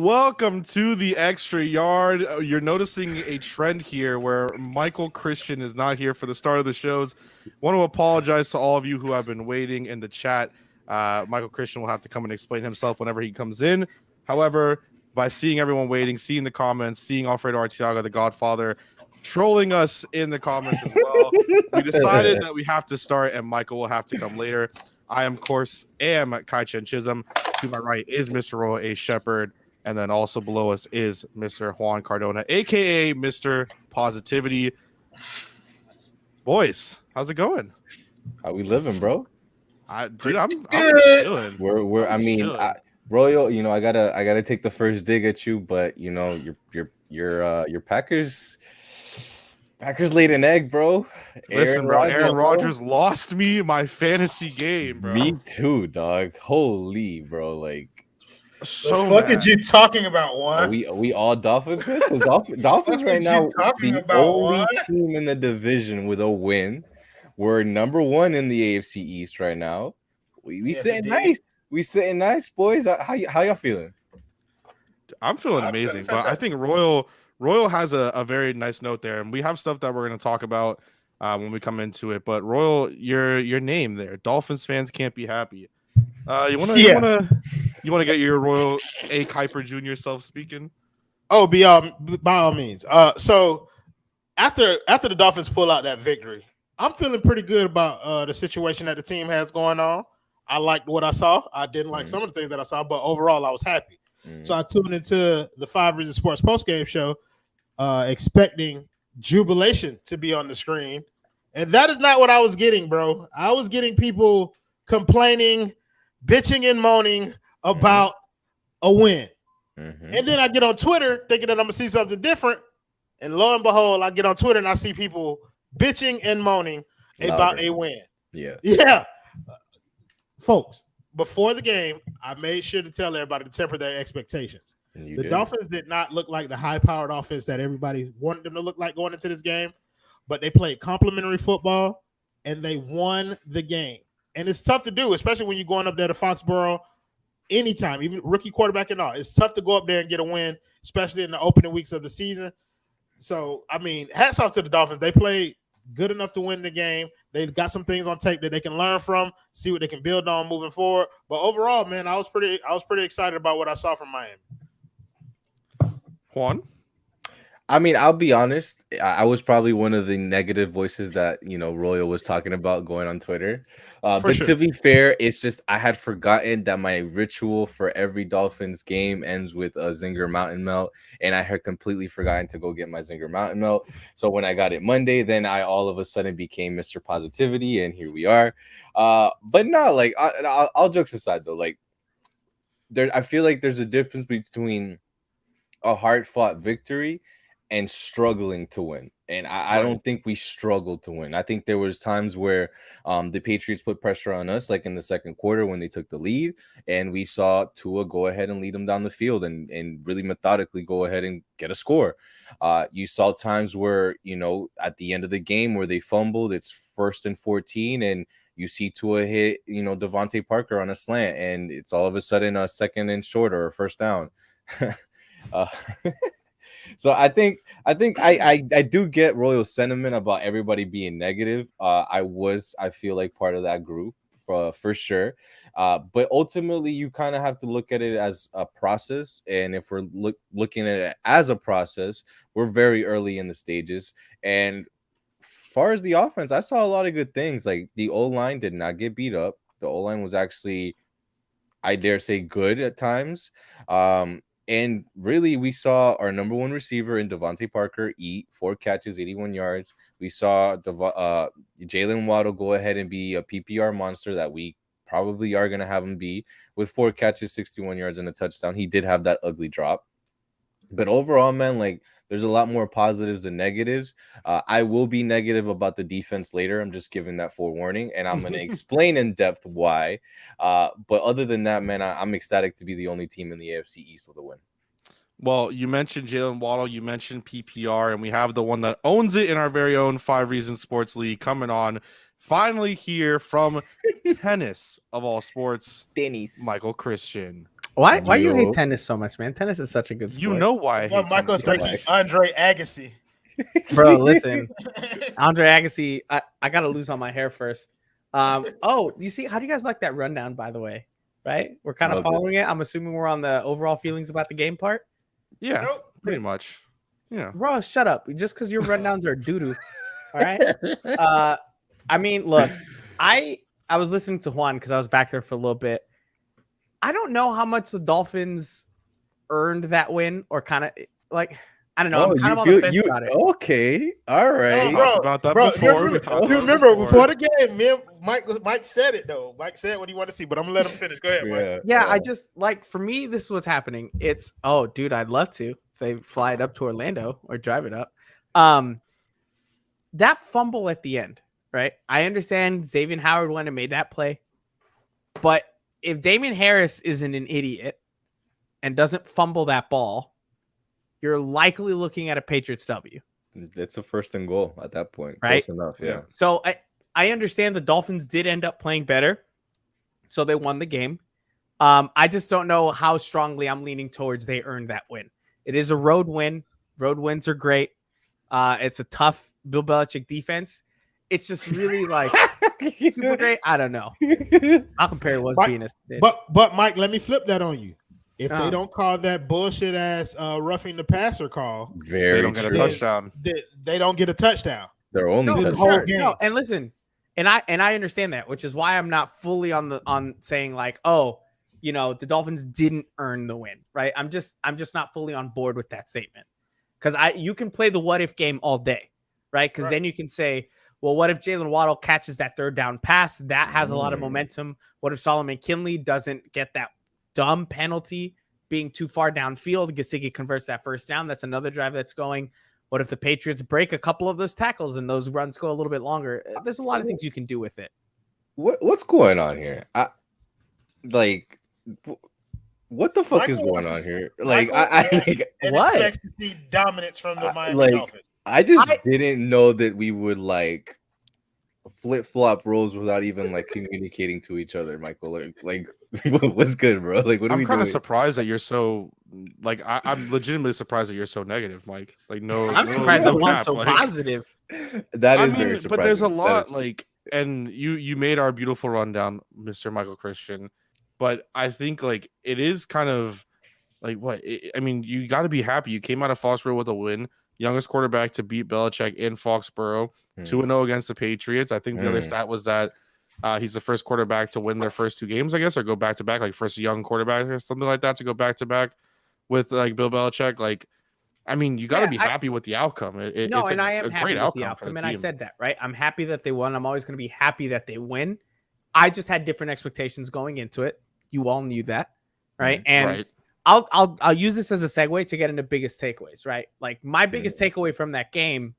Welcome to the Extra Yard. You're noticing a trend here where Michael Christian is not here for the start of the shows. Want to apologize to all of you who have been waiting in the chat. Michael Christian will have to come and explain himself whenever he comes in. However, by seeing everyone waiting, seeing the comments, seeing Alfredo Arteaga, the Godfather, trolling us in the comments as well, we decided that we have to start and Michael will have to come later. I, of course, am Kai Chen Chisholm. To my right is Mr. Roy A. Shepherd. And then also below us is Mr. Juan Cardona, a.k.a. Mr. Positivity. Boys, how's it going? How we living, bro? I'm chilling. Royal, I gotta take the first dig at you, but your Packers laid an egg, bro. Listen, Aaron Rodgers lost me my fantasy game, bro. Me too, dog. Holy, bro, like. So the fuck are you talking about, Juan? Are we all Dolphins fans? Because Dolphins right now, the only team in the division with a win. We're number one in the AFC East right now. We sitting nice. We sitting nice, boys. How y'all feeling? I'm feeling amazing, but I think Royal has a very nice note there, and we have stuff that we're going to talk about when we come into it. But Royal, your name there, Dolphins fans can't be happy. You want to get your Royal A. Kuiper Jr. self speaking? Oh, by all means. So after the Dolphins pull out that victory, I'm feeling pretty good about the situation that the team has going on. I liked what I saw. I didn't like some of the things that I saw, but overall, I was happy. So I tuned into the 5 Reasons Sports postgame show, expecting jubilation to be on the screen, and that is not what I was getting, bro. I was getting people complaining, bitching and moaning about a win. And then I get on Twitter thinking that I'm going to see something different. And lo and behold, I get on Twitter and I see people bitching and moaning about a win. Yeah. Folks, before the game, I made sure to tell everybody to temper their expectations. The Dolphins did not look like the high-powered offense that everybody wanted them to look like going into this game, but they played complimentary football, and they won the game. And it's tough to do, especially when you're going up there to Foxborough anytime, even rookie quarterback and all. It's tough to go up there and get a win, especially in the opening weeks of the season. So, I mean, hats off to the Dolphins. They played good enough to win the game. They've got some things on tape that they can learn from, see what they can build on moving forward. But overall, man, I was pretty excited about what I saw from Miami. Juan? I mean, I'll be honest. I was probably one of the negative voices that, Royal was talking about going on Twitter. But to be fair, it's just I had forgotten that my ritual for every Dolphins game ends with a Zinger Mountain Melt. And I had completely forgotten to go get my Zinger Mountain Melt. So when I got it Monday, then I all of a sudden became Mr. Positivity. And here we are. But no, like, all jokes aside, though, like, I feel like there's a difference between a hard-fought victory and struggling to win. And I don't think we struggled to win. I think there was times where the Patriots put pressure on us, like in the second quarter when they took the lead, and we saw Tua go ahead and lead them down the field and really methodically go ahead and get a score. You saw times where, at the end of the game where they fumbled, it's 1st and 14, and you see Tua hit, Devontae Parker on a slant, and it's all of a sudden a 2nd and short or a 1st down. So I think I do get Royal sentiment about everybody being negative. I feel like part of that group for sure. But ultimately, you kind of have to look at it as a process. And if we're looking at it as a process, we're very early in the stages. And as far as the offense, I saw a lot of good things. Like the O-line did not get beat up. The O-line was actually, I dare say, good at times. And really, we saw our number one receiver in Devontae Parker eat 4 catches, 81 yards. We saw Jalen Waddle go ahead and be a PPR monster that we probably are going to have him be with 4 catches, 61 yards, and a touchdown. He did have that ugly drop. But overall, man, like, there's a lot more positives than negatives. I will be negative about the defense later. I'm just giving that forewarning, and I'm going to explain in depth why. But other than that, man, I'm ecstatic to be the only team in the AFC East with a win. Well, you mentioned Jalen Waddle, you mentioned PPR, and we have the one that owns it in our very own 5 Reasons Sports League coming on. Finally here from tennis of all sports, Denny's. Michael Christian. Why you hate Yo. tennis so much, man? Tennis is such a good sport. You know why I Well, hate Michael tennis. thinking Andre Agassi. Bro, listen. Andre Agassi, I gotta lose on my hair first. Oh, you see, how do you guys like that rundown, by the way? Right? We're kind of Love it. following it. I'm assuming we're on the overall feelings about the game part. Yeah, Nope. pretty much. Yeah. Bro, shut up. Just because your rundowns are doo-doo. All right. I mean, look, I was listening to Juan because I was back there for a little bit. I don't know how much the Dolphins earned that win, or kind of like, I don't know. I'm kind of on the fence about it. Okay, all right. Bro, Talked about that bro, before. you We talked about it remember before before. the game, me and Mike said it though. Mike said what he wanted to see, but I'm gonna let him finish. Go ahead, Mike. Yeah, I just like, for me, this is what's happening. It's, oh, dude, I'd love to if they fly it up to Orlando or drive it up. That fumble at the end, right? I understand Xavier Howard went and made that play, but if Damian Harris isn't an idiot and doesn't fumble that ball, you're likely looking at a Patriots W. It's a first and goal at that point. Right? Close enough, yeah. So I understand the Dolphins did end up playing better, so they won the game. I just don't know how strongly I'm leaning towards they earned that win. It is a road win. Road wins are great. It's a tough Bill Belichick defense. It's just really like super great. I don't know. I'll compare it was being a stitch. But Mike, let me flip that on you. If they don't call that bullshit ass roughing the passer call, Very They don't get a true. touchdown. they don't get a touchdown. Their only No, this touchdown. whole game. no, and listen, and I understand that, which is why I'm not fully on saying like, oh, you know, the Dolphins didn't earn the win, right? I'm just not fully on board with that statement, because you can play the what if game all day, right? Because then you can say, well, what if Jalen Waddle catches that third down pass? That has a lot of momentum. What if Solomon Kinley doesn't get that dumb penalty being too far downfield? Gesicki converts that first down. That's another drive that's going. What if the Patriots break a couple of those tackles and those runs go a little bit longer? There's a lot of things you can do with it. What's going on here? What the fuck is Michael going wants on to- here? Like, Michael I What? expects to see dominance from the Miami like, Dolphins. I just didn't know that we would like flip flop roles without even like communicating to each other, Michael. Like what's good, bro? Like, what are I'm we kind doing? of surprised that you're so like. I'm legitimately surprised that you're so negative, Mike. Like, no, I'm no- surprised no everyone's cap, so like- positive. That I is mean, very surprising. but there's a That lot is- like, and you made our beautiful rundown, Mr. Michael Christian. But I think like it is kind of like what I mean. You got to be happy. You came out of Foxborough with a win. Youngest quarterback to beat Belichick in Foxborough. 2-0 against the Patriots. I think the other stat was that he's the first quarterback to win their first two games, I guess, or go back to back, like first young quarterback or something like that to go back to back with like Bill Belichick. Like, I mean, you got to Yeah, be happy with the outcome. It's and I am a happy great with outcome the for outcome, the and I team. said that, right? I'm happy that they won. I'm always going to be happy that they win. I just had different expectations going into it. You all knew that, right? And Right. I'll use this as a segue to get into biggest takeaways, right? Like my biggest takeaway from that game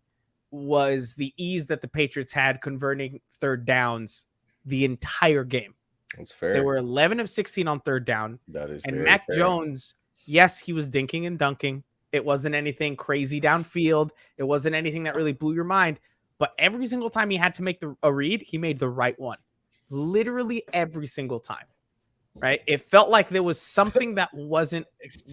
was the ease that the Patriots had converting third downs the entire game. That's fair. They were 11 of 16 on third down. That is And very Mac fair. Jones, yes, he was dinking and dunking. It wasn't anything crazy downfield. It wasn't anything that really blew your mind. But every single time he had to make a read, he made the right one. Literally every single time. Right? It felt like there was something that wasn't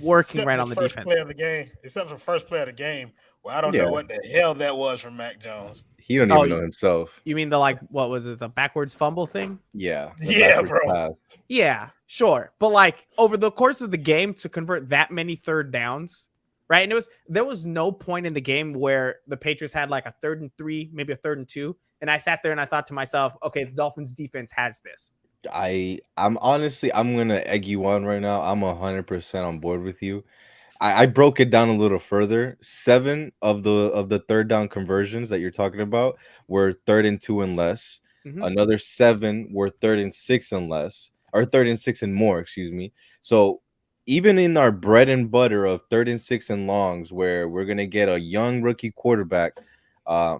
working right on the first defense. play of the game, except for first play of the game, where I don't Yeah. know what the hell that was from Mac Jones. He don't even know himself. You mean the like what was it, the backwards fumble thing? Yeah. Yeah, backwards bro. pass. Yeah, sure. But like over the course of the game to convert that many third downs, right? And there was no point in the game where the Patriots had like a 3rd and 3, maybe a 3rd and 2. And I sat there and I thought to myself, okay, the Dolphins defense has this. I'm honestly, I'm gonna egg you on right now. I'm 100% on board with you. I broke it down a little further. 7 of the third down conversions that you're talking about were 3rd and 2 and less. Mhm. Another 7 were 3rd and 6 and less, or 3rd and 6 and more, excuse me. So even in our bread and butter of 3rd and 6 and longs, where we're gonna get a young rookie quarterback,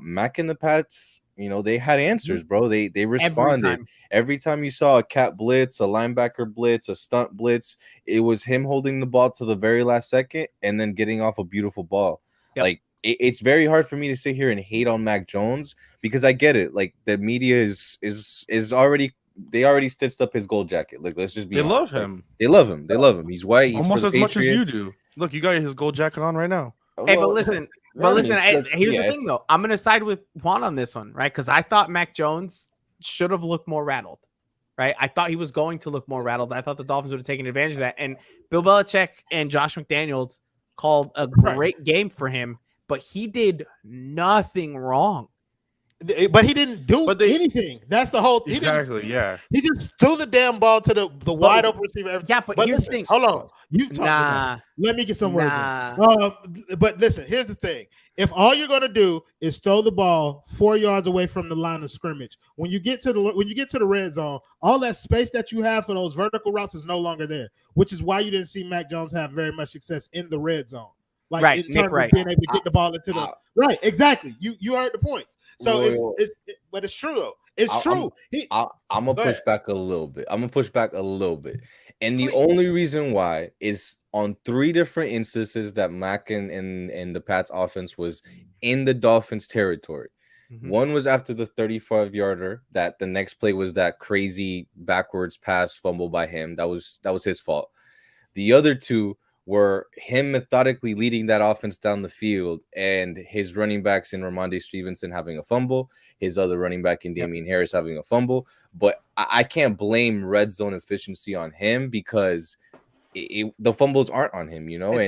Mac and the Pats, you know, they had answers, bro. They responded. Every time you saw a cat blitz, a linebacker blitz, a stunt blitz, it was him holding the ball to the very last second and then getting off a beautiful ball. Yep. Like it's very hard for me to sit here and hate on Mac Jones because I get it. Like the media is already they already stitched up his gold jacket. Like, let's just be They honest. love him. They love him. They love him. He's white. He's Almost for as the much as you Patriots. do. Look, you got his gold jacket on right now. Hey, but Well, listen, here's the thing though. I'm gonna side with Juan on this one, right? Because I thought Mac Jones should have looked more rattled, right? I thought he was going to look more rattled. I thought the Dolphins would have taken advantage of that. And Bill Belichick and Josh McDaniels called a great game for him, but he did nothing wrong. But he didn't do anything. That's the whole. Exactly. Yeah. He just threw the damn ball to the wide open receiver. Yeah, but here's the thing. Hold on. You've talked about it. Let me get some words in. But listen, here's the thing. If all you're gonna do is throw the ball 4 yards away from the line of scrimmage, when you get to the red zone, all that space that you have for those vertical routes is no longer there, which is why you didn't see Mac Jones have very much success in the red zone. Like right, in terms of being able to get the ball into the right, exactly. You heard the points. So but it's true though. It's true. I'm gonna push back a little bit. And the only reason why is on 3 different instances that Mac and the Pats offense was in the Dolphins territory. Mm-hmm. One was after the 35-yarder that the next play was that crazy backwards pass fumble by him. That was his fault. The other 2 were him methodically leading that offense down the field and his running backs in Ramondre Stevenson having a fumble, his other running back in Damian Harris having a fumble. But I can't blame red zone efficiency on him because the fumbles aren't on him, you know?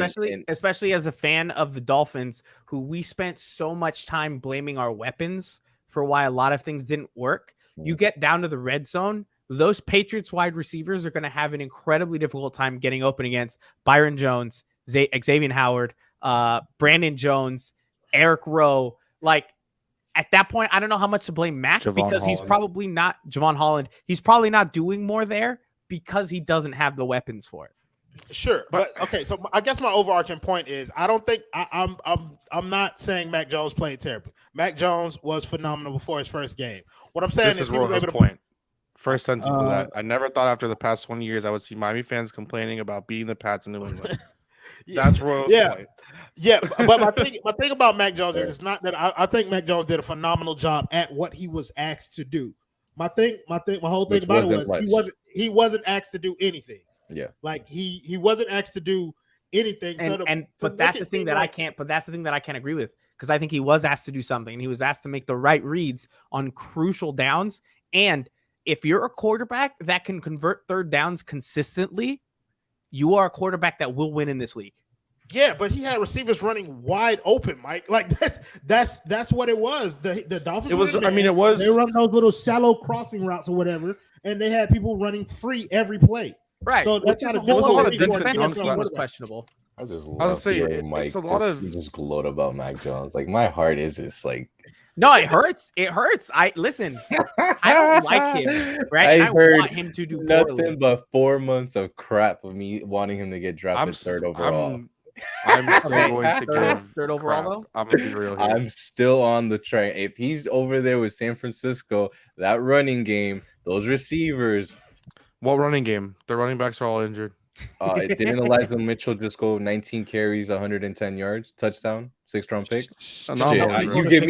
Especially as a fan of the Dolphins, who we spent so much time blaming our weapons for why a lot of things didn't work. You get down to the red zone, those Patriots wide receivers are going to have an incredibly difficult time getting open against Byron Jones, Xavier Howard, Brandon Jones, Eric Rowe. Like at that point, I don't know how much to blame Mac because he's probably not Javon Holland. He's probably not doing more there because he doesn't have the weapons for it. Sure, but okay. So I guess my overarching point is I don't think I'm not saying Mac Jones played terribly. Mac Jones was phenomenal before his first game. What I'm saying is he was able to point. First sentence of that. I never thought after the past 20 years I would see Miami fans complaining about beating the Pats in New England. That's Royal's point. Yeah, but my thing about Mac Jones is it's not that I think Mac Jones did a phenomenal job at what he was asked to do. My whole thing about it was he wasn't asked to do anything. Yeah, like he wasn't asked to do anything. But that's the thing that I can't agree with because I think he was asked to do something and he was asked to make the right reads on crucial downs. And if you're a quarterback that can convert third downs consistently, you are a quarterback that will win in this league. Yeah, but he had receivers running wide open, Mike. Like that's what it was. The Dolphins. It was. I mean, it was. They run those little shallow crossing routes or whatever, and they had people running free every play. Right. So that's a lot of was questionable. I was say Mike it's a lot of just gloat about Mac Jones. Like my heart is just like. No, it hurts. It hurts. I don't like him. Right. I want him to do nothing but 4 months of crap of me wanting him to get drafted third overall. I'm still going to give third overall. I'm gonna be real here. I'm still on the train. If he's over there with San Francisco, that running game, those receivers. What running game? The running backs are all injured. Didn't Elijah Mitchell just go 19 carries, 110 yards, touchdown, 6th-round pick?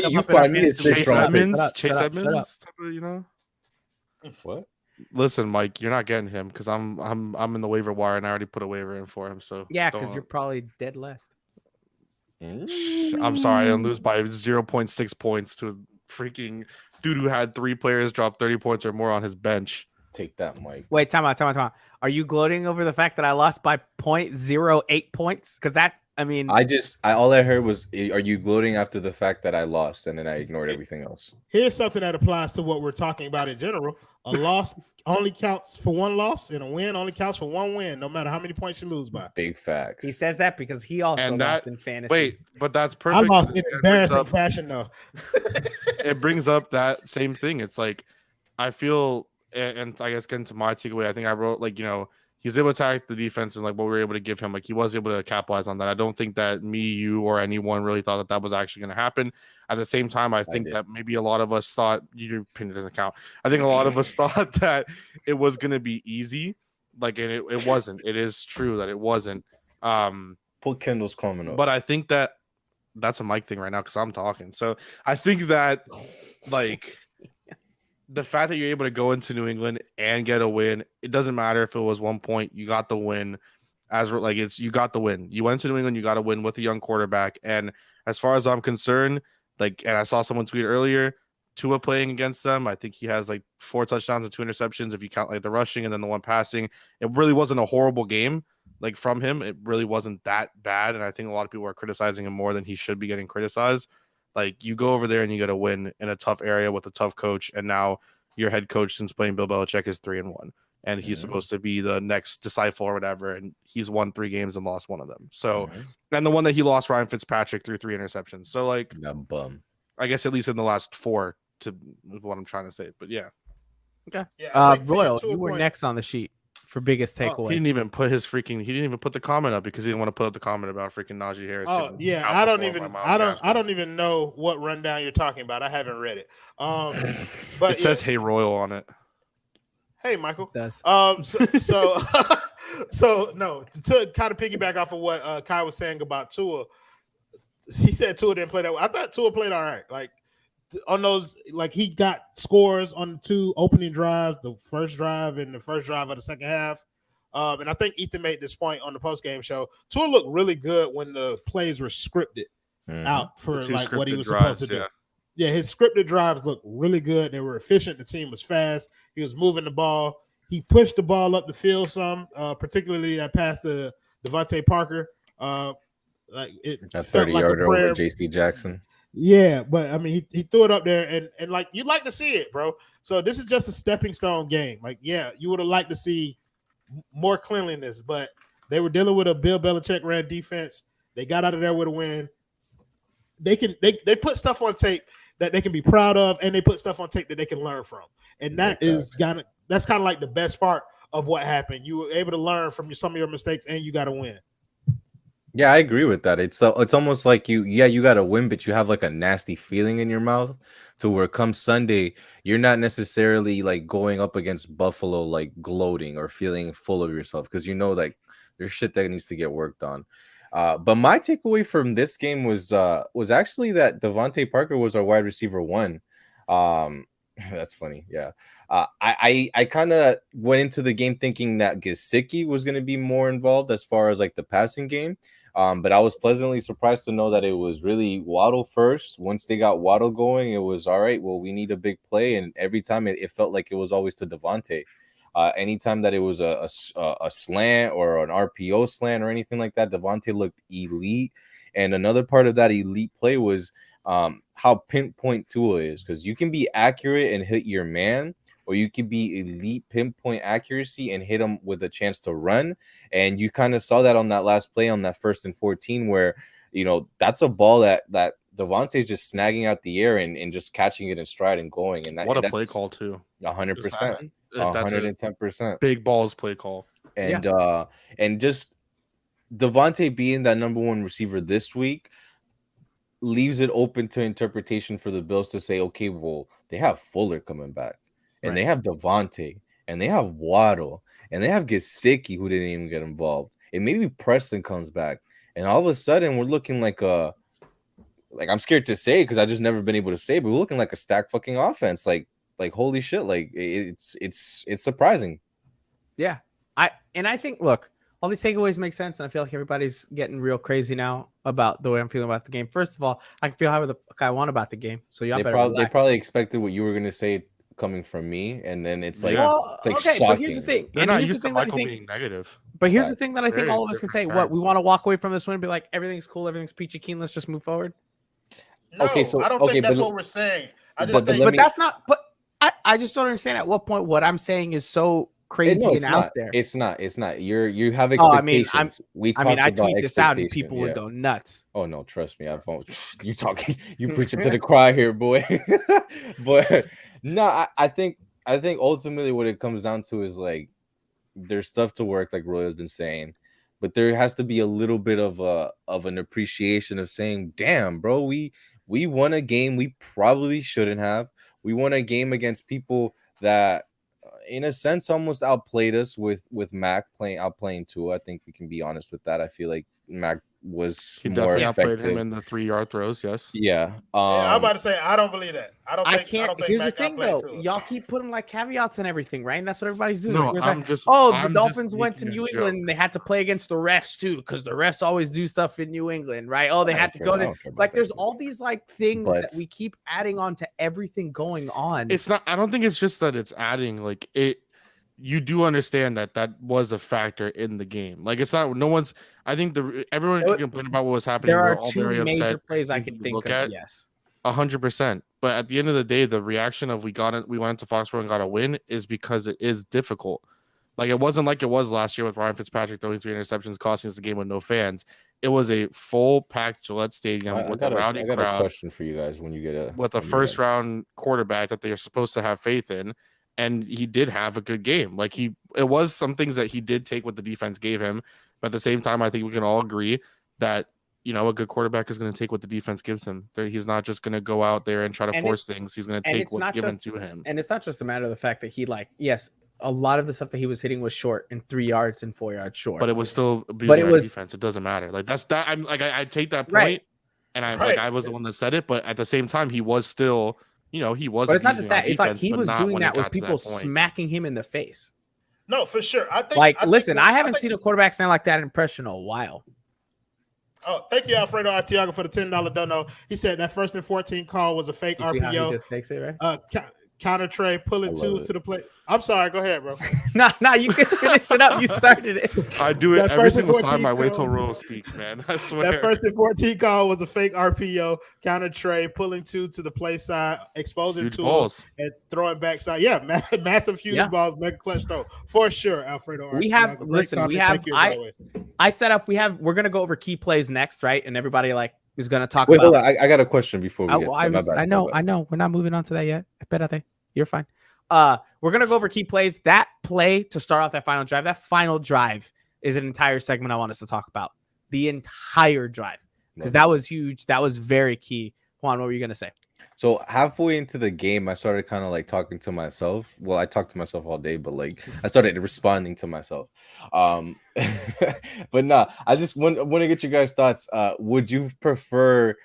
You find me a 6th-round pick. Chase Edmonds, you know. What? Listen, Mike, you're not getting him because I'm in the waiver wire and I already put a waiver in for him. So yeah, because you're probably dead last. I'm sorry, I didn't lose by 0.6 points to a freaking dude who had 3 players drop 30 points or more on his bench. Take that, Mike. Wait, time out. Are you gloating over the fact that I lost by 0.08 points? Because all I heard was, are you gloating after the fact that I lost? And then I ignored everything else. Here's something that applies to what we're talking about in general. A loss only counts for 1 loss, and a win only counts for 1 win, no matter how many points you lose by. Big facts. He says that because he also lost in fantasy. Wait, but that's perfect. I lost in embarrassing fashion, though. It brings up that same thing. It's like, I feel, and I guess getting to my takeaway, I think I wrote, like, you know, he's able to attack the defense and like what we were able to give him. Like he was able to capitalize on that. I don't think that me, you, or anyone really thought that was actually going to happen. At the same time, I think that maybe a lot of us thought your opinion doesn't count. I think a lot of us thought that it was going to be easy. Like, and it wasn't. It is true that it wasn't. Put Kendall's comment up. But I think that that's a mic thing right now because I'm talking. So I think that like the fact that you're able to go into New England and get a win, it doesn't matter if it was 1 point, you got the win. You got the win. You went to New England, you got to win with a young quarterback. And as far as I'm concerned, and I saw someone tweet earlier, Tua playing against them, I think he has 4 touchdowns and 2 interceptions if you count the rushing and then the one passing. It really wasn't a horrible game from him. It really wasn't that bad. And I think a lot of people are criticizing him more than he should be getting criticized. You go over there and you get a win in a tough area with a tough coach, and now your head coach since playing Bill Belichick is 3-1, and he's supposed to be the next disciple or whatever, and he's won 3 games and lost 1 of them. So, and the one that he lost, Ryan Fitzpatrick, threw 3 interceptions. So that bum. I guess at least in the last 4 to what I'm trying to say. But yeah. Okay. Yeah, Royal, you were next on the sheet for biggest takeaway. He didn't even put the comment up because he didn't want to put up the comment about freaking Najee Harris. Oh yeah, I don't even know what rundown you're talking about. I haven't read it. But it says "Hey Royal" on it. Hey Michael. It does. So no, to kind of piggyback off of what Kai was saying about Tua, he said Tua didn't play that well. I thought Tua played all right. On those, he got scores on the 2 opening drives, the first drive and the first drive of the second half. And I think Ethan made this point on the post-game show. Tua looked really good when the plays were scripted out for what he was supposed to do. Yeah, his scripted drives looked really good. They were efficient. The team was fast. He was moving the ball. He pushed the ball up the field some, particularly that pass to Devontae Parker. A 30-yarder over J.C. Jackson. Yeah, but I mean, he threw it up there, and you'd like to see it, bro. So this is just a stepping stone game. You would have liked to see more cleanliness, but they were dealing with a Bill Belichick ran defense. They got out of there with a win. They put stuff on tape that they can be proud of, and they put stuff on tape that they can learn from, and that's kind of like the best part of what happened. You were able to learn from some of your mistakes, and you got to win. Yeah, I agree with that. It's almost like you got to win, but you have a nasty feeling in your mouth to where come Sunday, you're not necessarily going up against Buffalo, gloating or feeling full of yourself because there's shit that needs to get worked on. But my takeaway from this game was actually that Devontae Parker was our wide receiver 1. That's funny. Yeah. I kind of went into the game thinking that Gesicki was going to be more involved as far as the passing game. But I was pleasantly surprised to know that it was really Waddle first. Once they got Waddle going, it was all right. Well, we need a big play. And every time it felt like it was always to Devontae. Anytime that it was a slant or an RPO slant or anything like that, Devontae looked elite. And another part of that elite play was how pinpoint Tua is, because you can be accurate and hit your man, or you could be elite pinpoint accuracy and hit him with a chance to run. And you kind of saw that on that last play on that 1st and 14, where that's a ball that Devontae's just snagging out the air and just catching it in stride and going. And what a play call too. 100%, 110%. Big balls play call. And just Devontae being that number 1 receiver this week leaves it open to interpretation for the Bills to say, okay, well, they have Fuller coming back, and they have Devontae, and they have Waddle, and they have Gesicki, who didn't even get involved, and maybe Preston comes back, and all of a sudden we're looking like I'm scared to say because I just never been able to say, but we're looking like a stacked fucking offense. Like holy shit, it's surprising. Yeah, I think look. All these takeaways make sense, and I feel like everybody's getting real crazy now about the way I'm feeling about the game. First of all, I can feel however the fuck I want about the game, so y'all better relax. They probably expected what you were going to say coming from me, and then it's okay, shocking. But here's the thing. They're not used to Michael being negative. But here's the thing that I think all of us can say. What, we want to walk away from this win and be like, everything's cool, everything's peachy keen, let's just move forward? No, I don't think that's what we're saying. But that's not. But I just don't understand at what point what I'm saying is so crazy out there. It's not. You have expectations. I tweet this out and people would go nuts. Oh no, trust me. You talking. You preaching to the choir here, boy. But no, I think ultimately what it comes down to is there's stuff to work, like Roy has been saying, but there has to be a little bit of an appreciation of saying, damn, bro, we won a game we probably shouldn't have. We won a game against people that, in a sense, almost outplayed us with Mac outplaying Tua. I think we can be honest with that. I feel like Mac was He more definitely outplayed effective. him in the 3-yard throws. Yes. Yeah. I'm about to say I don't believe that. I don't think. Here's the Mac thing, outplayed though. Tua. Y'all keep putting like caveats and everything, right? And that's what everybody's doing. No, Like, it's I'm like, just. the I'm Dolphins just went to making New a England joke. and they had to play against the refs too, because the refs always do stuff in New England, right? Oh, they I had to don't go care- I to don't care about like. that. There's all these like things But- that we keep adding on to everything going on. It's not. I don't think it's just that it's adding. Like it. You do understand that was a factor in the game. Like it's not. No one's. I think everyone can complain about what was happening. There We're are all two very major upset. plays I Things can to think look of. at. Yes. 100%. But at the end of the day, the reaction of we went into Foxborough and got a win is because it is difficult. Like it wasn't like it was last year with Ryan Fitzpatrick throwing 3 interceptions, costing us the game with no fans. It was a full packed Gillette Stadium with a rowdy I got a crowd question for you guys when you get a with a first round quarterback that they are supposed to have faith in. And he did have a good game. Like it was some things that he did take what the defense gave him. But at the same time, I think we can all agree that, a good quarterback is going to take what the defense gives him. He's not just going to go out there and try to force things. He's going to take what's given to him. And it's not just a matter of the fact that he yes, a lot of the stuff that he was hitting was short and 3 yards and 4 yards short. But it was still abusing our defense. It doesn't matter. Like that's that. I'm like I take that point, right. and I was the one that said it. But at the same time, he was still, he was. But it's not just that. Defense, it's like he was doing that with people smacking him in the face. No, for sure. I think. Listen, I haven't seen a quarterback stand like that in pressure in a while. Oh, thank you, Alfredo Artiaga, for the $10 dono. He said that 1st and 14 call was a fake RPO. See how he just takes it, right? Counter tray, pulling 2 to the plate. I'm sorry, go ahead, bro. No, you can finish it up. You started it. I do it every single time I wait till Rule speaks, man. I swear. That 1st and 14 call was a fake RPO, counter tray, pulling 2 to the play side, exposing 2 and throwing backside. Yeah, massive huge balls, mega clutch throw. For sure, Alfredo. I set up, we're going to go over key plays next, right? And everybody is going to talk about. Hold on. I got a question before we get I know. We're not moving on to that yet. Espérate. You're fine. We're going to go over key plays. That play to start off that final drive is an entire segment I want us to talk about. The entire drive. Because that was huge. That was very key. Juan, what were you going to say? So halfway into the game, I started kind of talking to myself. Well, I talked to myself all day, but I started responding to myself. But nah, I just want to get your guys' thoughts. Would you prefer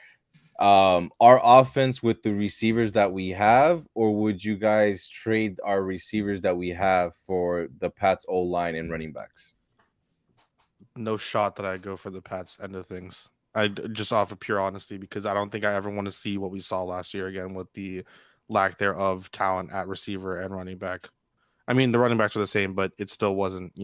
our offense with the receivers that we have, or would you guys trade our receivers that we have for the Pats O-line and running backs? No shot that I go for the Pats end of things. I just off of pure honesty, because I don't think I ever want to see what we saw last year again with the lack thereof talent at receiver and running back. I mean, the running backs were the same, but it still wasn't,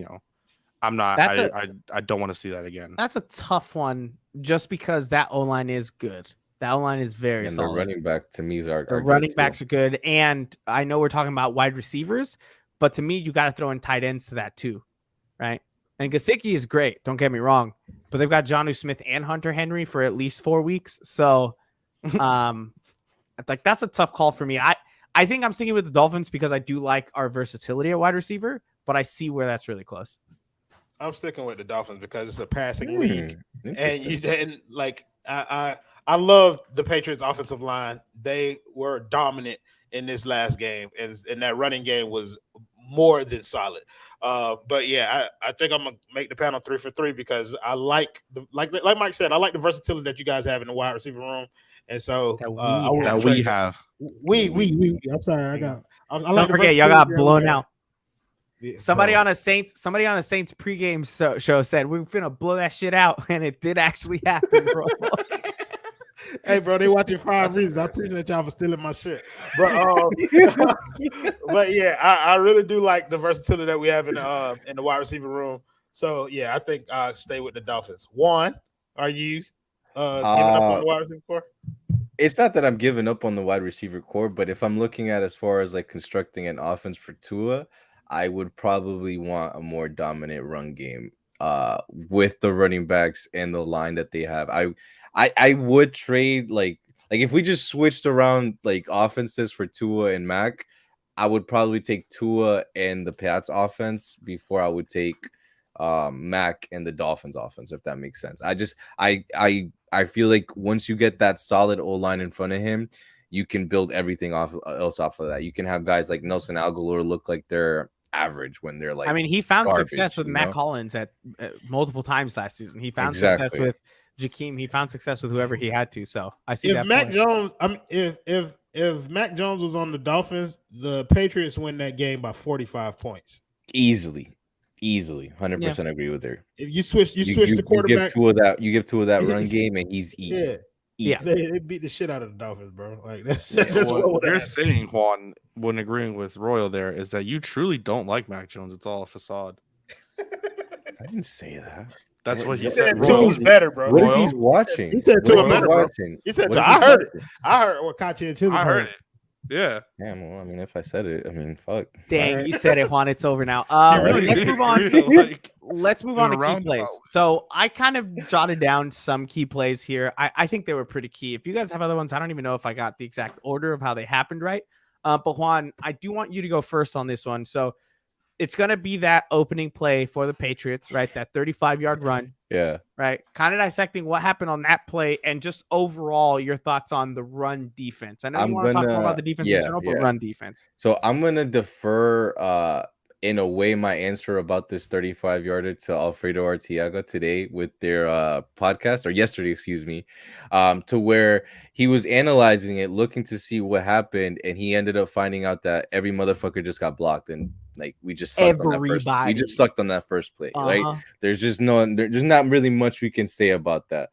I'm not, I don't want to see that again. That's a tough one just because that O-line is good. That O-line is very solid. The running back to me are the running backs are good. And I know we're talking about wide receivers, but to me, you got to throw in tight ends to that too, right? And Gesicki is great. Don't get me wrong, but they've got Jonnu Smith and Hunter Henry for at least 4 weeks. So, that's a tough call for me. I think I'm sticking with the Dolphins because I do like our versatility at wide receiver, but I see where that's really close. I'm sticking with the Dolphins because it's a passing league, and I love the Patriots' offensive line. They were dominant in this last game, and that running game was more than solid. But yeah, I think I'm gonna make the panel 3 for 3 because I like like Mike said, I like the versatility that you guys have in the wide receiver room, and so we have. I'm sorry, Don't forget, y'all got blown out. Yeah, somebody on a Saints pregame show said we're finna blow that shit out, and it did actually happen, bro. Hey, bro, they watching 5 Reasons. I appreciate y'all for stealing my shit. But but yeah, I really do like the versatility that we have in the wide receiver room. So yeah, I think stay with the Dolphins. Juan, are you giving up on the wide receiver core? It's not that I'm giving up on the wide receiver core, but if I'm looking at as far as constructing an offense for Tua, I would probably want a more dominant run game with the running backs and the line that they have. I would trade like if we just switched around offenses for Tua and Mac, I would probably take Tua and the Pats offense before I would take Mac and the Dolphins offense, if that makes sense. I feel like once you get that solid O-line in front of him, you can build everything else off of that. You can have guys like Nelson Aguilar look like they're average when they're like. I mean, he found garbage, success with you Matt know? Collins at multiple times last season. He found success Exactly. with Jakeem. He found success with whoever he had to. So I see If that Mac point. Jones, I mean, if Mac Jones was on the Dolphins, the Patriots win that game by 45 points. Easily, 100% agree with her. If you switch the You give quarterbacks. two of that run game, and he's eating. Yeah, they beat the shit out of the Dolphins, bro. Like that's What you're saying, Juan, when agreeing with Royal there, is that you truly don't like Mac Jones. It's all a facade. I didn't say that. That's what he He said. said Tua's better, bro. What if Royal? he's watching? He said What if Tua he's better, bro. watching? He said What Tua. if he's I heard it. watching? I heard what Kachi and Chisholm I heard it. Yeah. Damn, well, I mean, if I said it, I mean, fuck. Dang, Alright. you said it, Juan. It's over now. really Let's did, move on. like, Let's move on to in a key roundabout plays. way. So I kind of jotted down some key plays here. I think they were pretty key. If you guys have other ones, I don't even know if I got the exact order of how they happened right. But Juan, I do want you to go first on this one. So it's going to be that opening play for the Patriots, right? That 35-yard run, Yeah. right? Kind of dissecting what happened on that play and just overall your thoughts on the run defense. I know you want to talk more about the defense in general, but run defense. So I'm gonna defer in a way my answer about this 35-yarder to Alfredo Arteaga today with their podcast, or yesterday, excuse me, to where he was analyzing it, looking to see what happened, and he ended up finding out that every motherfucker just got blocked, and like we just sucked on that first, we just sucked on that first play, right? There's just not really much we can say about that.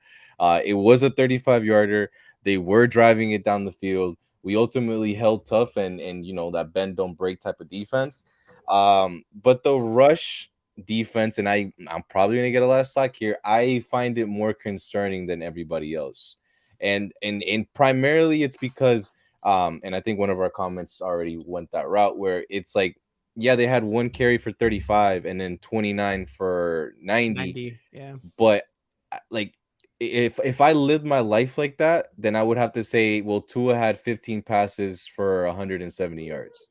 It was a 35-yarder. They were driving it down the field. We ultimately held tough and you know, that bend don't break type of defense. But the rush defense, and I'm probably gonna get a lot of slack here, I find it more concerning than everybody else. And primarily it's because and I think one of our comments already went that route, where it's like, yeah, they had one carry for 35 and then 29 for 90. Yeah. But like, if I lived my life like that, then I would have to say, well, Tua had 15 passes for 170 yards.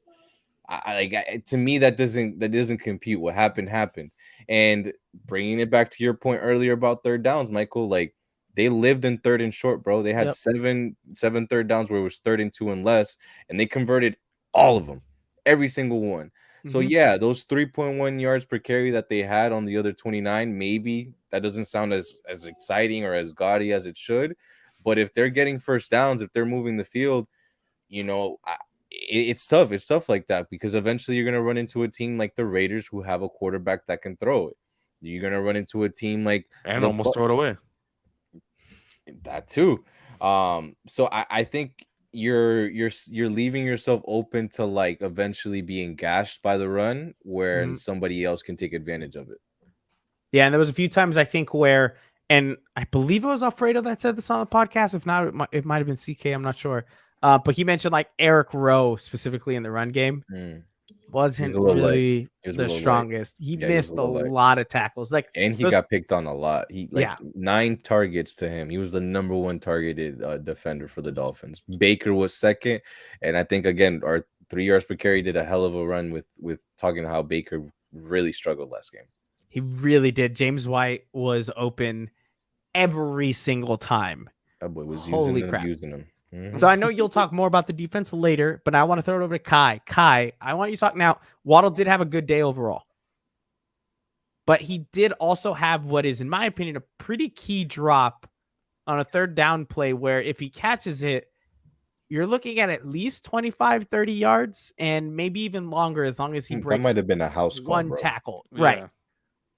To me, that doesn't compute. What happened. And bringing it back to your point earlier about third downs, Michael, like, they lived in third and short, bro. They had seven third downs where it was 3rd and 2 and less, and they converted all of them, every single one. So yeah, those 3.1 yards per carry that they had on the other 29, maybe that doesn't sound as exciting or as gaudy as it should. But if they're getting first downs, if they're moving the field, you know, it's tough. It's tough like that, because eventually you're going to run into a team like the Raiders who have a quarterback that can throw it. You're going to run into a team like and almost throw it away. That too. So I think you're leaving yourself open to like eventually being gashed by the run, where somebody else can take advantage of it. Yeah, and there was a few times I think where, and I believe it was Alfredo that said this on the podcast. If not, it might have been CK. I'm not sure. But he mentioned like Eric Rowe specifically in the run game wasn't really the strongest. He missed a lot of tackles. Like, and he got picked on a lot. He 9 targets to him. He was the number 1 targeted defender for the Dolphins. Baker was second, and I think again our 3 yards per carry did a hell of a run with talking about how Baker really struggled last game. He really did. James White was open every single time. That boy was using him. So I know you'll talk more about the defense later, but I want to throw it over to Kai. Kai, I want you to talk now. Waddle did have a good day overall, but he did also have what is, in my opinion, a pretty key drop on a 3rd down play where if he catches it, you're looking at least 25, 30 yards and maybe even longer as long as he breaks. That might have been a house call, one bro. tackle. Yeah. Right.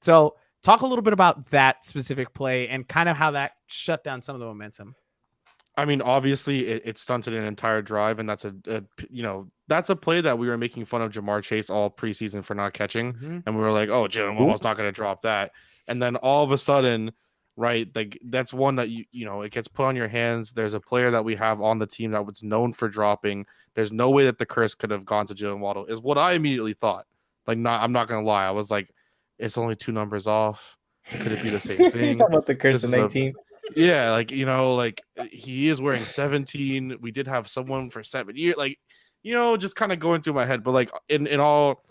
So talk a little bit about that specific play and kind of how that shut down some of the momentum. I mean, obviously, it stunted an entire drive, and that's that's a play that we were making fun of Jamar Chase all preseason for not catching, and we were like, "Oh, Jalen Waddle's not going to drop that," and then all of a sudden, right, like that's one that you know it gets put on your hands. There's a player that we have on the team that was known for dropping. There's no way that the curse could have gone to Jalen Waddle, is what I immediately thought. Like, I'm not going to lie, I was like, it's only 2 numbers off. Could it be the same thing? Talking about the curse of 19. Yeah, like, you know, like he is wearing 17. We did have someone for 7 years, like, you know, just kind of going through my head. But like in all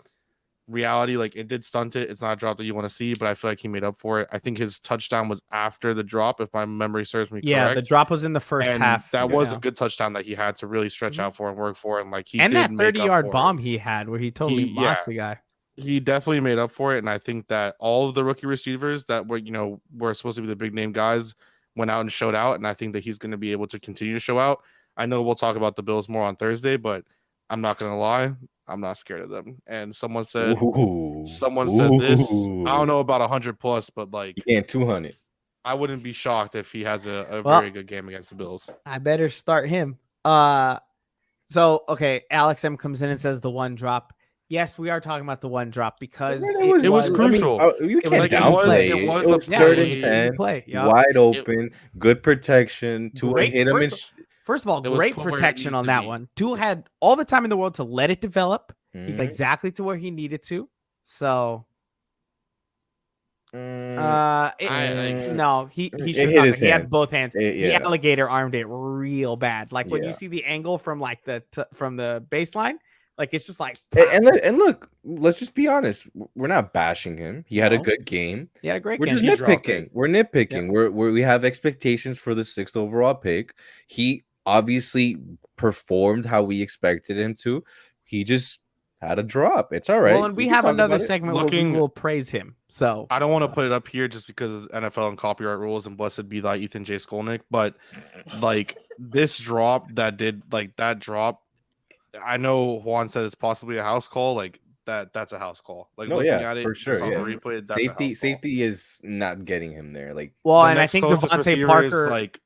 reality, like it did stunt it. It's not a drop that you want to see, but I feel like he made up for it. I think his touchdown was after the drop, if my memory serves me correct. Yeah, the drop was in the first half. That was a good touchdown that he had to really stretch out for and work for, and like he and did that 30-yard bomb he had where he totally lost the guy. He definitely made up for it, and I think that all of the rookie receivers that were supposed to be the big name guys went out and showed out, and I think that he's going to be able to continue to show out. I know we'll talk about the Bills more on Thursday, but I'm not going to lie, I'm not scared of them. And someone said this. I don't know about 100 plus, but like he can't 200. I wouldn't be shocked if he has a Well, very good game against the Bills. I better start him. So okay, Alex M comes in and says the one drop. Yes, we are talking about the one drop because it was crucial. You It can't was- downplay it it. was It a was third and play. 10, Play, yeah. wide open, good protection. Tua Great- hit him in. First of all, It was great put where it protection needed on to that be. one. Tua had all the time in the world to let it develop. He got Mhm. exactly to where he needed to. So Mm, no, he It should hit have. his He had hand. both hands. The yeah. alligator armed it real bad. Like when Yeah. you see the angle from like from the baseline, like it's just like And look, let's just be honest. We're not bashing him. He had a No. good game. he had a great We're game. just He dropped nitpicking. it. We're nitpicking. We have expectations for the 6th overall pick. He obviously performed how we expected him to. He just had a drop. It's all right. Well, and we can have talk another about it. segment where Looking- we will praise him. So I don't want to put it up here just because of NFL and copyright rules and blessed be thy Ethan J. Skolnick, but like this drop that drop, I know Juan said it's possibly a house call. Like that's a house call. Like No, looking yeah, at it for sure. just on Yeah. the replay, that's a house call. Safety is not getting him there. Like well, The and I next think closest Devontae receiver is, Parker. like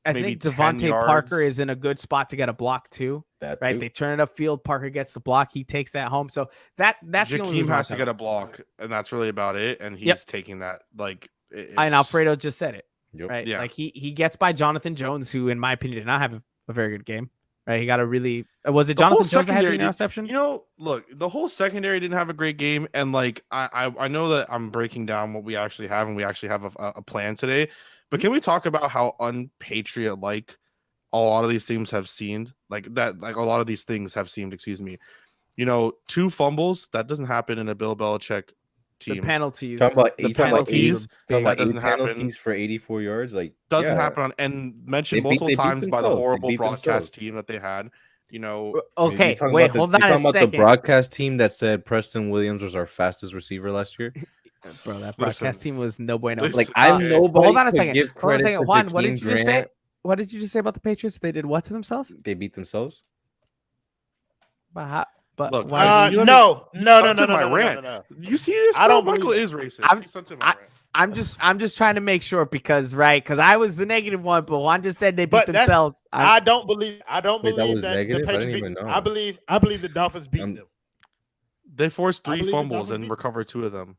I maybe think 10 Devontae Parker yards. is in a good spot to get a block too. that Right, too. they turn it upfield. Parker gets the block. He takes that home. So that's the only Jakeem reason has to I get a block, and that's really about it. And he's taking that like. and Alfredo just said it. Yep. Right, Yeah. like he gets by Jonathan Jones, who in my opinion did not have a very good game. Right, he got a really was it The whole Jonathan Jones that had the secondary did- interception? Look, the whole secondary didn't have a great game, and like I know that I'm breaking down what we actually have, and we actually have a plan today. But can we talk about how unpatriot like a lot of these teams have seemed? Like a lot of these things have seemed. Excuse me. 2 fumbles that doesn't happen in a Bill Belichick The team. penalties. Talking about, The you talking about penalties, talking about that doesn't 8 happen. penalties for 84 yards. Like Doesn't yeah. happen on and mentioned They beat multiple times by the themselves. They horrible beat broadcast themselves. team that they had. Okay, You're talking wait, about hold you're on talking a about second, the broadcast team that said Preston Williams was our fastest receiver last year. bro. That Listen. broadcast team was no bueno. Listen, Like I'm okay. nobody Hold on a to second. give Hold on a credit second. to Juan, what Jakeem did you just say? Grant. What did you just say about the Patriots? They did what to themselves? They beat themselves. But Look, why? you No. sent my rant. You see this? I don't Michael believe is racist. I'm- He sent in my rant. I'm just trying to make sure because I was the negative one, but Juan just said they beat But that's- themselves. I don't believe Wait, that believe was that negative? the I Patriots didn't even beat. know. I believe the Dolphins beat them. They forced I 3 believe the fumbles Dolphins and beat- recovered 2 of them.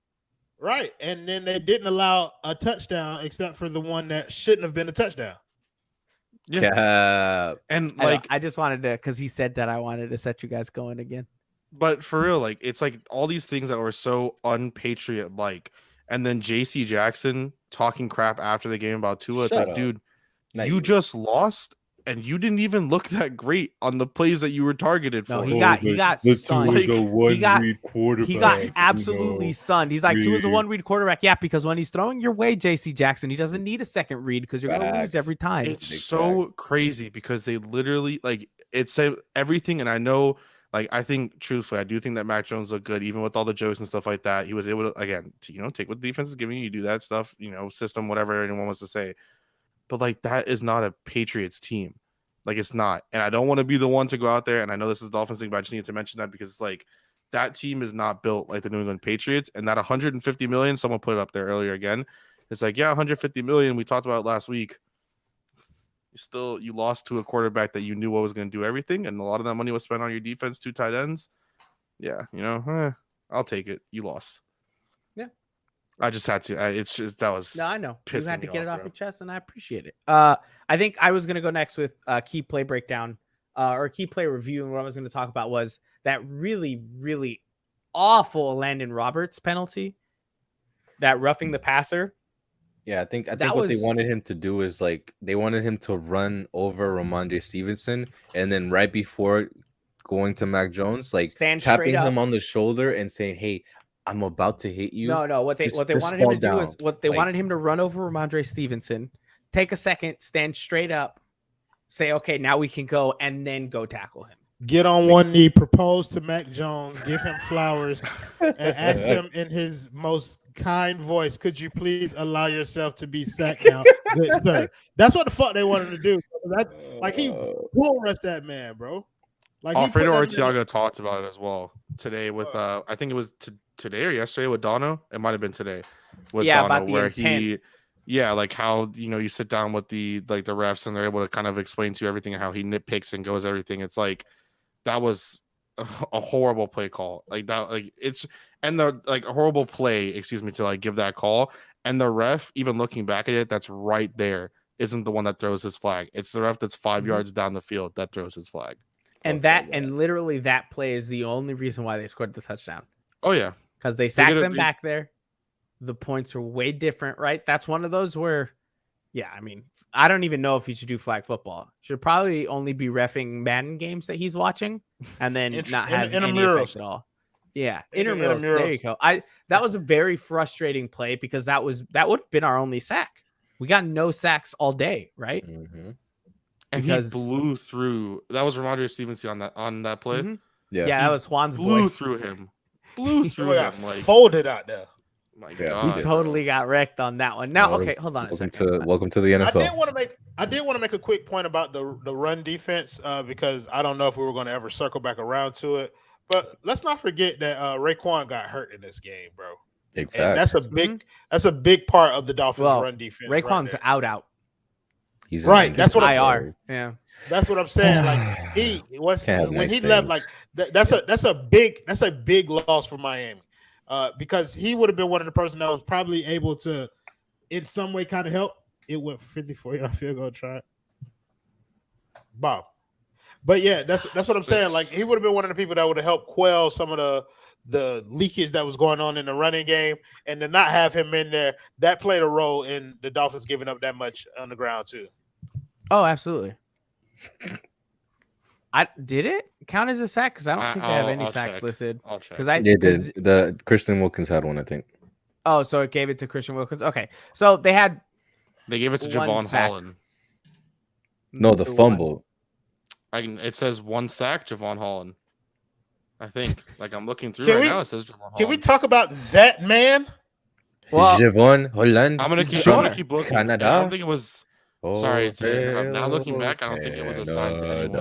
Right. And then they didn't allow a touchdown except for the one that shouldn't have been a touchdown. Yeah. And I just wanted to because he said that I wanted to set you guys going again. but for real, like it's like all these things that were so unpatriot like, and then JC Jackson talking crap after the game about Tua. It's Shut like, up. dude, Not you just lost, and you didn't even look that great on the plays that you were targeted No, for. he got sunned. Tua's a one-read quarterback. He got absolutely sunned. He's like, Tua's a Really? one-read quarterback. Yeah, because when he's throwing your way, JC Jackson, he doesn't need a second read because you're going to lose Facts. every time. It's Big so crazy because they literally like it's everything, and I know. Like I think, truthfully, I do think that Mac Jones looked good, even with all the jokes and stuff like that. He was able to, again, take what the defense is giving you, do that stuff, system, whatever anyone wants to say. But like that is not a Patriots team, like it's not. And I don't want to be the one to go out there. And I know this is the Dolphins thing, but I just need to mention that because it's like that team is not built like the New England Patriots. And that 150 million, someone put it up there earlier again. It's like 150 million. We talked about it last week. You lost to a quarterback that you knew what was going to do everything, and a lot of that money was spent on your defense, 2 tight ends. Yeah, I'll take it. You lost. Yeah. I just had to. It's just that was. No, I know. You pissing had to me get it off, off bro. your chest, and I appreciate it. I think I was going to go next with key play breakdown or key play review. And what I was going to talk about was that really, really awful Landon Roberts penalty, that roughing the passer. Yeah, I think That what they was- wanted him to do is like they wanted him to run over Ramondre Stevenson, and then right before going to Mac Jones, like Stand tapping straight up. him on the shoulder and saying, "Hey, I'm about to hit you." No. What they Just wanted him to fall do is down. Like- wanted him to run over Ramondre Stevenson, take a second, stand straight up, say, "Okay, now we can go," and then go tackle him. get on one knee, propose to Mac Jones, give him flowers, and ask him in his most kind voice, "Could you please allow yourself to be sacked now, good sir?" That's what the fuck they wanted to do. Like he bull rushed that man, bro. Like Alfredo Arteaga talked about it as well today with I think it was today or yesterday with Dono. It might have been today with Dono, about the where intent. like how you sit down with the refs and they're able to kind of explain to you everything and how he nitpicks and goes everything. It's like that was a horrible play call. Like that, like it's and the like a horrible play, excuse me, to like give that call. And the ref, even looking back at it, that's right there, isn't the one that throws his flag. It's the ref that's 5 yards down the field that throws his flag. And and literally that play is the only reason why they scored the touchdown. Oh yeah, because they sacked them back there. The points are way different, right? That's one of those where, yeah, I mean, I don't even know if he should do flag football. Should probably only be reffing Madden games that he's watching, and then not have any effect at all. Yeah, intramurals. There you go. That was a very frustrating play because that would have been our only sack. We got no sacks all day, right? Mm-hmm. And he blew through. That was Ramondre Stevenson on that play. Mm-hmm. Yeah, that was Juan's blew boy. Through him. Blew through him. Like folded out there. My God, he totally got wrecked on that one. Now, okay, hold on a second. Welcome to the NFL. I did want to make a quick point about the run defense because I don't know if we were going to ever circle back around to it, but let's not forget that Raekwon got hurt in this game, bro. Exactly. And that's a big part of the Dolphins' run defense. Raekwon's out. He's right. That's what IR. Yeah. That's what I'm saying. Like he was when he left. Like that's a big loss for Miami, because he would have been one of the person that was probably able to, in some way, kind of help. It went 54-yard field goal try. Bob, but yeah, that's what I'm saying. Like he would have been one of the people that would have helped quell some of the leakage that was going on in the running game, and to not have him in there, that played a role in the Dolphins giving up that much on the ground too. Oh, absolutely. Did it count as a sack? Because I don't think they have any sacks listed. Because the Christian Wilkins had one, I think. Oh, so it gave it to Christian Wilkins. Okay, so they gave it to Javon Holland. No, the fumble. It says one sack, Javon Holland. I think. Like I'm looking through now. It says Javon Holland. Can we talk about that man? Well, Javon Holland. I'm gonna keep looking. Canada. I don't think it was. Sorry, now looking back, I don't think it was assigned to anyone.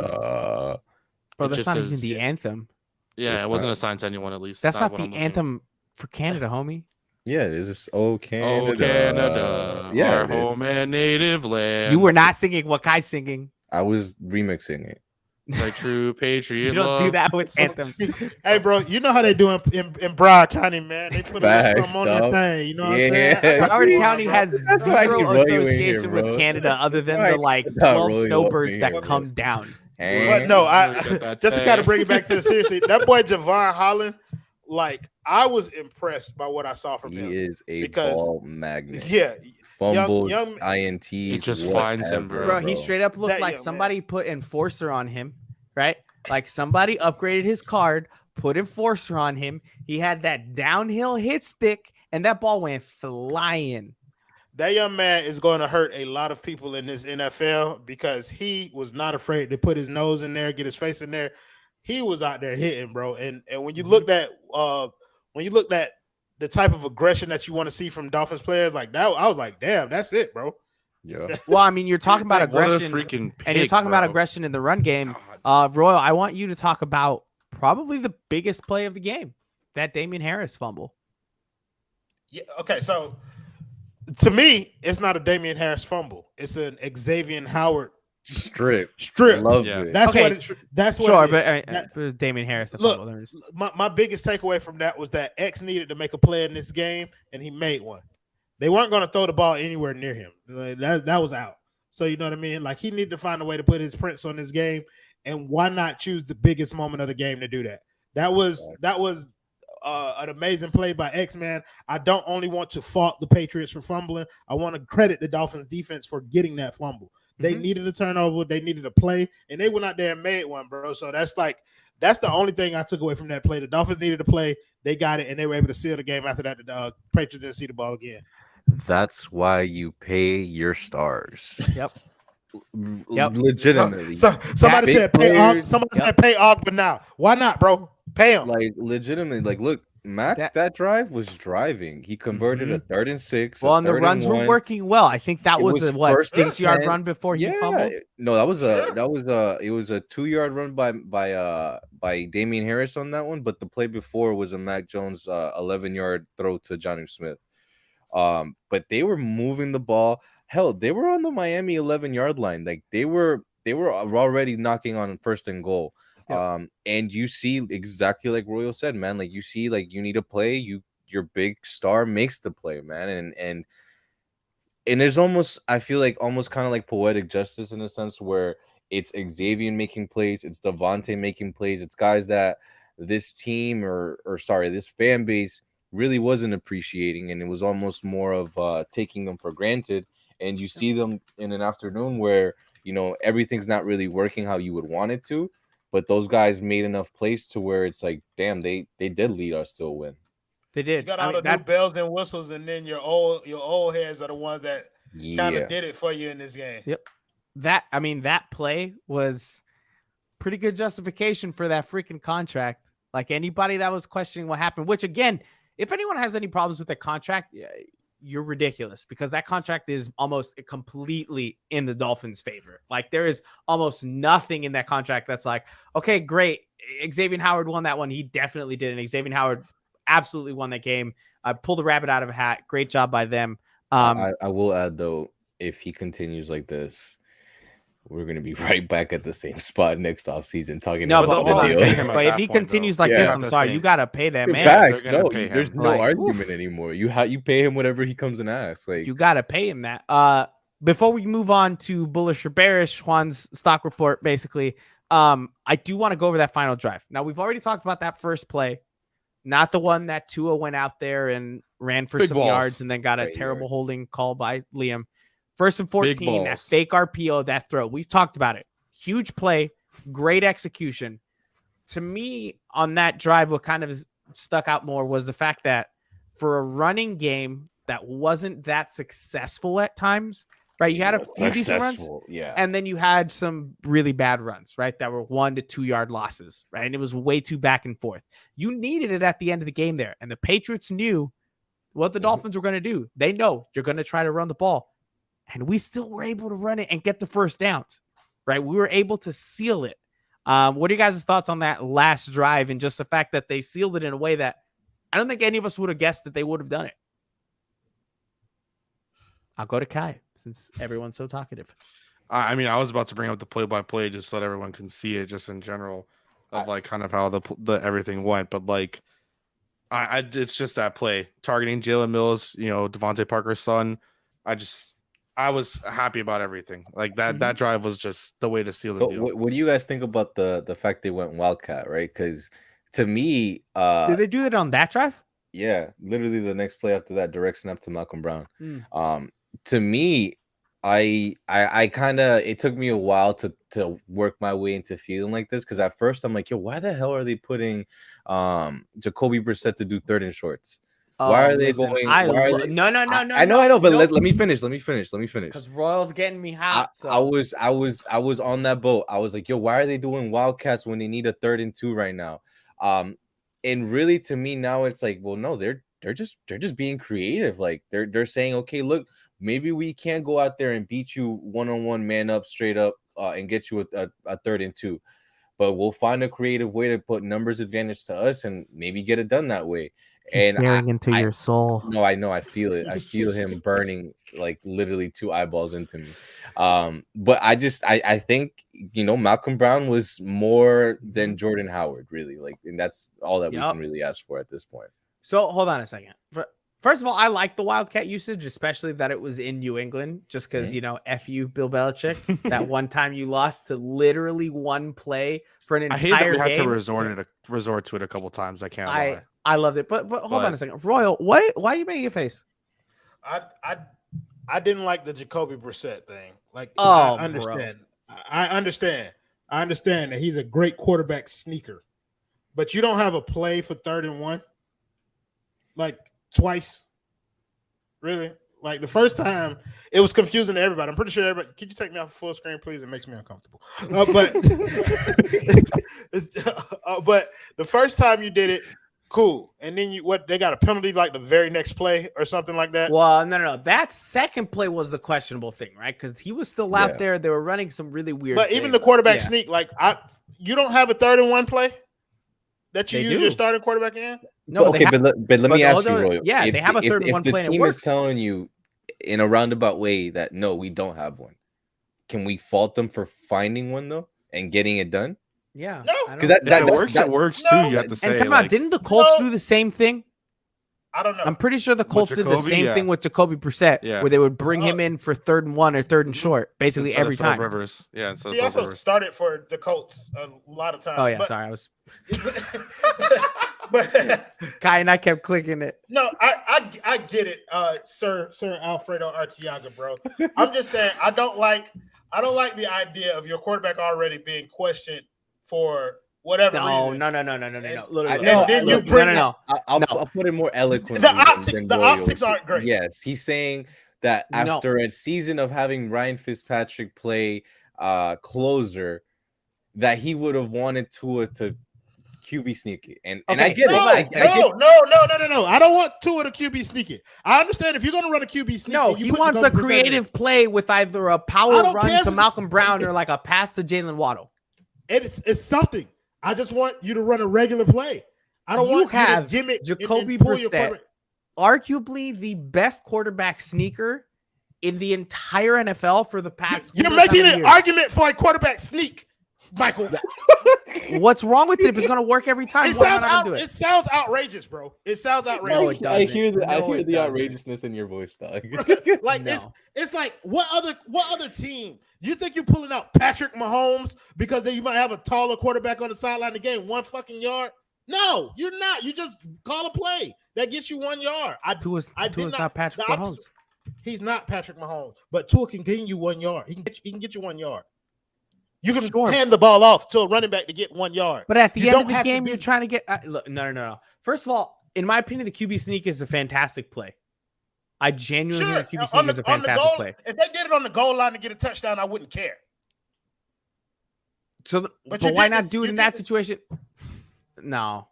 Bro, that's not even the anthem. Yeah, it wasn't assigned to anyone, at least. That's not the anthem for Canada, homie. Yeah, it is just Canada. Oh, Canada, our home and native land. You were not singing what Kai's singing. I was remixing it. Like true patriot. You don't do that with anthems. Hey, bro, you know how they do in Broward County, man. They put a on their thing. You know what I'm saying? Broward County has zero association with Canada other than the 12 snowbirds that come down. But no, just to kind of bring it back to the seriously, that boy Javon Holland, like I was impressed by what I saw from him. He is a ball magnet. Yeah. Fumbles, INTs. He just finds him, bro. He straight up looked like somebody put Enforcer on him, right? Like somebody upgraded his card, put Enforcer on him. He had that downhill hit stick, and that ball went flying. That young man is going to hurt a lot of people in this NFL because he was not afraid to put his nose in there, get his face in there. He was out there hitting, bro. And when you looked at the type of aggression that you want to see from Dolphins players like that, I was like, damn, that's it, bro. Yeah. Well, I mean, you're talking about aggression, and you're talking about aggression in the run game. Royal, I want you to talk about probably the biggest play of the game, that Damian Harris fumble. Yeah. Okay. So to me, it's not a Damian Harris fumble. It's an Xavier Howard strip. Love it. That's what. But Damian Harris. Look, my biggest takeaway from that was that X needed to make a play in this game, and he made one. They weren't going to throw the ball anywhere near him. That was out. So you know what I mean? Like he needed to find a way to put his prints on this game, and why not choose the biggest moment of the game to do that? That was an amazing play by X-Man. I don't only want to fault the Patriots for fumbling. I want to credit the Dolphins defense for getting that fumble. They needed a turnover. They needed a play, and they went out there and made one, bro. So that's the only thing I took away from that play. The Dolphins needed a play. They got it, and they were able to seal the game after that. The Patriots didn't see the ball again. That's why you pay your stars. Yep. Yep. Legitimately. Somebody Big said pay players. Somebody said pay Ogba now. Why not, bro? Pay him. Like legitimately, like look, Mac that drive was driving. He converted a 3rd and 6. Well, and the runs were working well. I think that was a first and 6-yard 10. run before he fumbled. No, it was a 2-yard run by Damian Harris on that one, but the play before was a Mac Jones 11-yard throw to Johnny Smith. But they were moving the ball. Hell, they were on the Miami 11-yard line. Like they were already knocking on 1st and goal. Yep. And you see exactly like Royal said, man. Like you see, like you need a play. Your big star makes the play, man. And there's almost, I feel like almost kind of like poetic justice in a sense where it's Xavier making plays, it's Devontae making plays, it's guys that this team or sorry, this fan base really wasn't appreciating, and it was almost more of taking them for granted. And you see them in an afternoon where everything's not really working how you would want it to, but those guys made enough plays to where it's like, damn, they did lead us to a win. They did. You got all the new bells and whistles, and then your old heads are the ones that kind of did it for you in this game. Yep. That play was pretty good justification for that freaking contract. Like anybody that was questioning what happened, which again, if anyone has any problems with the contract, you're ridiculous, because that contract is almost completely in the Dolphins' favor. Like there is almost nothing in that contract that's like, okay, great. Xavier Howard won that one. He definitely did. And Xavier Howard absolutely won that game. Pulled a rabbit out of a hat. Great job by them. I will add though, if he continues like this, we're going to be right back at the same spot next offseason talking about the deal. But if he continues like this, I'm sorry, you got to pay that man. Facts, no, there's no argument anymore. You pay him whatever he comes and asks. Like you got to pay him that. Before we move on to bullish or bearish, Juan's stock report, basically, I do want to go over that final drive. Now, we've already talked about that first play, not the one that Tua went out there and ran for some yards and then got a terrible holding call by Liam. 1st and 14, that fake RPO, that throw. We've talked about it. Huge play, great execution. To me, on that drive, what kind of stuck out more was the fact that for a running game that wasn't that successful at times, right? You had a few decent runs, and then you had some really bad runs, right? That were 1 to 2 yard losses, right? And it was way too back and forth. You needed it at the end of the game there, and the Patriots knew what the Dolphins were going to do. They know you're going to try to run the ball. And we still were able to run it and get the first downs, right? We were able to seal it. What are you guys' thoughts on that last drive and just the fact that they sealed it in a way that I don't think any of us would have guessed that they would have done it? I'll go to Kai since everyone's so talkative. I mean, I was about to bring up the play-by-play just so that everyone can see it just in general of like kind of how the everything went. But like, it's just that play targeting Jalen Mills, Devontae Parker's son. I was happy about everything. Like that drive was just the way to seal the deal. What do you guys think about the fact they went Wildcat, right? Because to me, did they do that on that drive? Yeah, literally the next play after that, direct snap to Malcolm Brown. To me, I kind of, it took me a while to work my way into feeling like this, because at first I'm like, yo, why the hell are they putting Jacoby Brissett to do 3rd and shorts? Why are they going? No. I know, but let me finish. Because Royal's getting me hot. I was on that boat. I was like, yo, why are they doing Wildcats when they need a 3rd and 2 right now? And really, to me now, it's like, well, no, they're just being creative. Like they're saying, okay, look, maybe we can't go out there and beat you 1-on-1, man up, straight up, and get you a 3rd and 2. But we'll find a creative way to put numbers advantage to us and maybe get it done that way. He's staring into your soul. No, I know. I feel it. I feel him burning like literally 2 eyeballs into me. But I think, Malcolm Brown was more than Jordan Howard, really. Like, and that's all that we can really ask for at this point. So hold on a second. First of all, I like the Wildcat usage, especially that it was in New England, just because, F you, Bill Belichick. That one time you lost to literally one play for an entire game. I hate that we had to resort to it a couple times. I can't lie. I loved it. But hold on a second. Royal, why are you making a face? I didn't like the Jacoby Brissett thing. Like, I understand. I understand that he's a great quarterback sneaker. But you don't have a play for 3rd and 1? Like twice? Really? Like the first time, it was confusing to everybody. I'm pretty sure everybody. Could you take me off full screen, please? It makes me uncomfortable. But the first time you did it, cool. And then they got a penalty like the very next play or something like that. Well, no. That second play was the questionable thing, right? Because he was still out there. They were running some really weird. But even the quarterback sneak, like you don't have a 3rd-and-1 play that you use your starting quarterback in. No, but let me ask you, Roy. Yeah, they have a 3rd-and-1 play. If the team is telling you in a roundabout way that no, we don't have one, can we fault them for finding one though and getting it done? Yeah, no, because that works too. You have to say. And didn't the Colts do the same thing? I don't know. I'm pretty sure the Colts did the same thing with Jacoby Brissett, where they would bring him in for 3rd-and-1 or 3rd and short, basically every time. Rivers. Yeah, he also started for the Colts a lot of times. Oh yeah, sorry, I was. But Kai and I kept clicking it. No, I get it, Sir Alfredo Arteaga, bro. I'm just saying I don't like the idea of your quarterback already being questioned for whatever reason. No. I'll put it more eloquently. The optics aren't great. Yes, he's saying that after a season of having Ryan Fitzpatrick play closer, that he would have wanted Tua to QB sneak it. And I get it. No. I don't want Tua to QB sneak it. I understand if you're going to run a QB sneak. No, he wants a creative play with either a power run to Malcolm Brown or like a pass to Jalen Waddle. It's something. I just want you to run a regular play. I don't want you to gimmick Jacoby Brissett, arguably the best quarterback sneaker in the entire NFL for the past. You're making an argument for a quarterback sneak, Michael. What's wrong with it if it's going to work every time? It sounds outrageous, bro. It sounds outrageous. No, it doesn't. I hear the outrageousness in your voice, dog. Like it's like what other team? You think you're pulling out Patrick Mahomes because then you might have a taller quarterback on the sideline to gain 1 fucking yard? No, you're not. You just call a play that gets you 1 yard. Tua's not Patrick Mahomes. He's not Patrick Mahomes, but Tua can gain you 1 yard. He can get you 1 yard. You can hand the ball off to a running back to get 1 yard. But at the end of the game, you're trying to get look. No. First of all, in my opinion, the QB sneak is a fantastic play. I genuinely think QB sneak is a fantastic play. If they did it on the goal line to get a touchdown, I wouldn't care. So, but why not do it in that situation? No.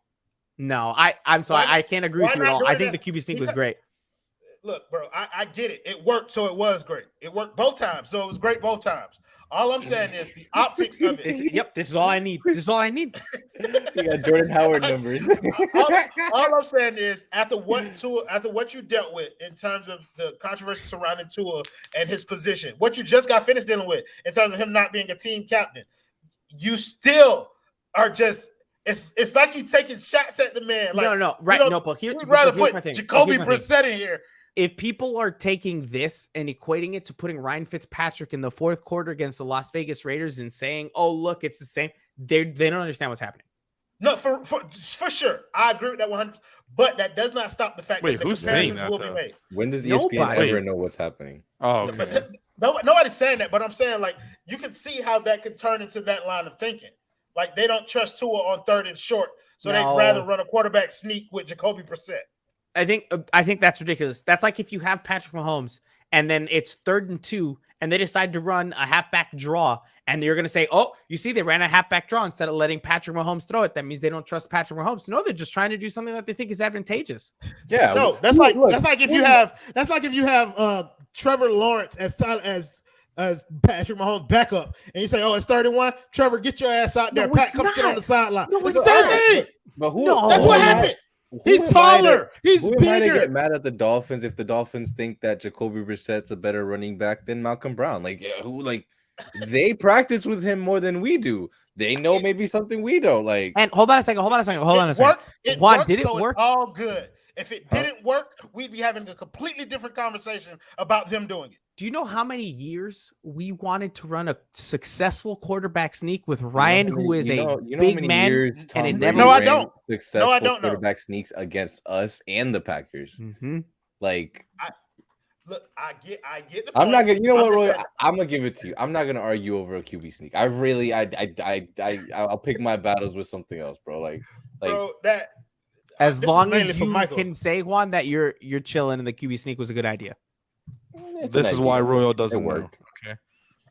I'm sorry. I can't agree with you at all. I think the QB sneak was great. Look, bro, I get it. It worked, so it was great. It worked both times, so it was great both times. All I'm saying is the optics of it. This is all I need. You got Jordan Howard numbers. all I'm saying is after what you dealt with in terms of the controversy surrounding Tua and his position, what you just got finished dealing with in terms of him not being a team captain, you still are just. It's like you taking shots at the man. Like, but we'd rather put Jacoby Brissett in here. If people are taking this and equating it to putting Ryan Fitzpatrick in the 4th quarter against the Las Vegas Raiders and saying, "Oh, look, it's the same," they don't understand what's happening. No, for sure, I agree with that 100. But that does not stop the fact that the comparisons will be made. When does ESPN ever know what's happening? Oh, okay. Nobody's saying that, but I'm saying like you can see how that could turn into that line of thinking. Like they don't trust Tua on 3rd and short, so they'd rather run a quarterback sneak with Jacoby Brissett. I think that's ridiculous. That's like if you have Patrick Mahomes and then it's 3rd and 2 and they decide to run a halfback draw and you're going to say, "Oh, you see, they ran a halfback draw instead of letting Patrick Mahomes throw it." That means they don't trust Patrick Mahomes. No, they're just trying to do something that they think is advantageous. Yeah. No, that's like if you have Trevor Lawrence as Patrick Mahomes backup and you say, "Oh, it's 31. Trevor, get your ass out there. Pat, come sit on the sideline." No, it's the same thing. But that's what happened. He's taller. He's bigger. Who am I to get mad at the Dolphins if the Dolphins think that Jacoby Brissett's a better running back than Malcolm Brown? They practice with him more than we do. They know maybe something we don't like. And hold on a second. Juan, did it work? It's all good. If it didn't work, we'd be having a completely different conversation about them doing it. Do you know how many years we wanted to run a successful quarterback sneak with Ryan, who is a big man, and it never? No, I don't. Successful quarterback sneaks against us and the Packers. Mm-hmm. I get the point. I'm not gonna. You know what, Roy? I'm gonna give it to you. I'm not gonna argue over a QB sneak. I'll pick my battles with something else, bro. As long as you can say, Juan, that you're chilling and the QB sneak was a good idea. This is why Royal doesn't know. worked. Okay.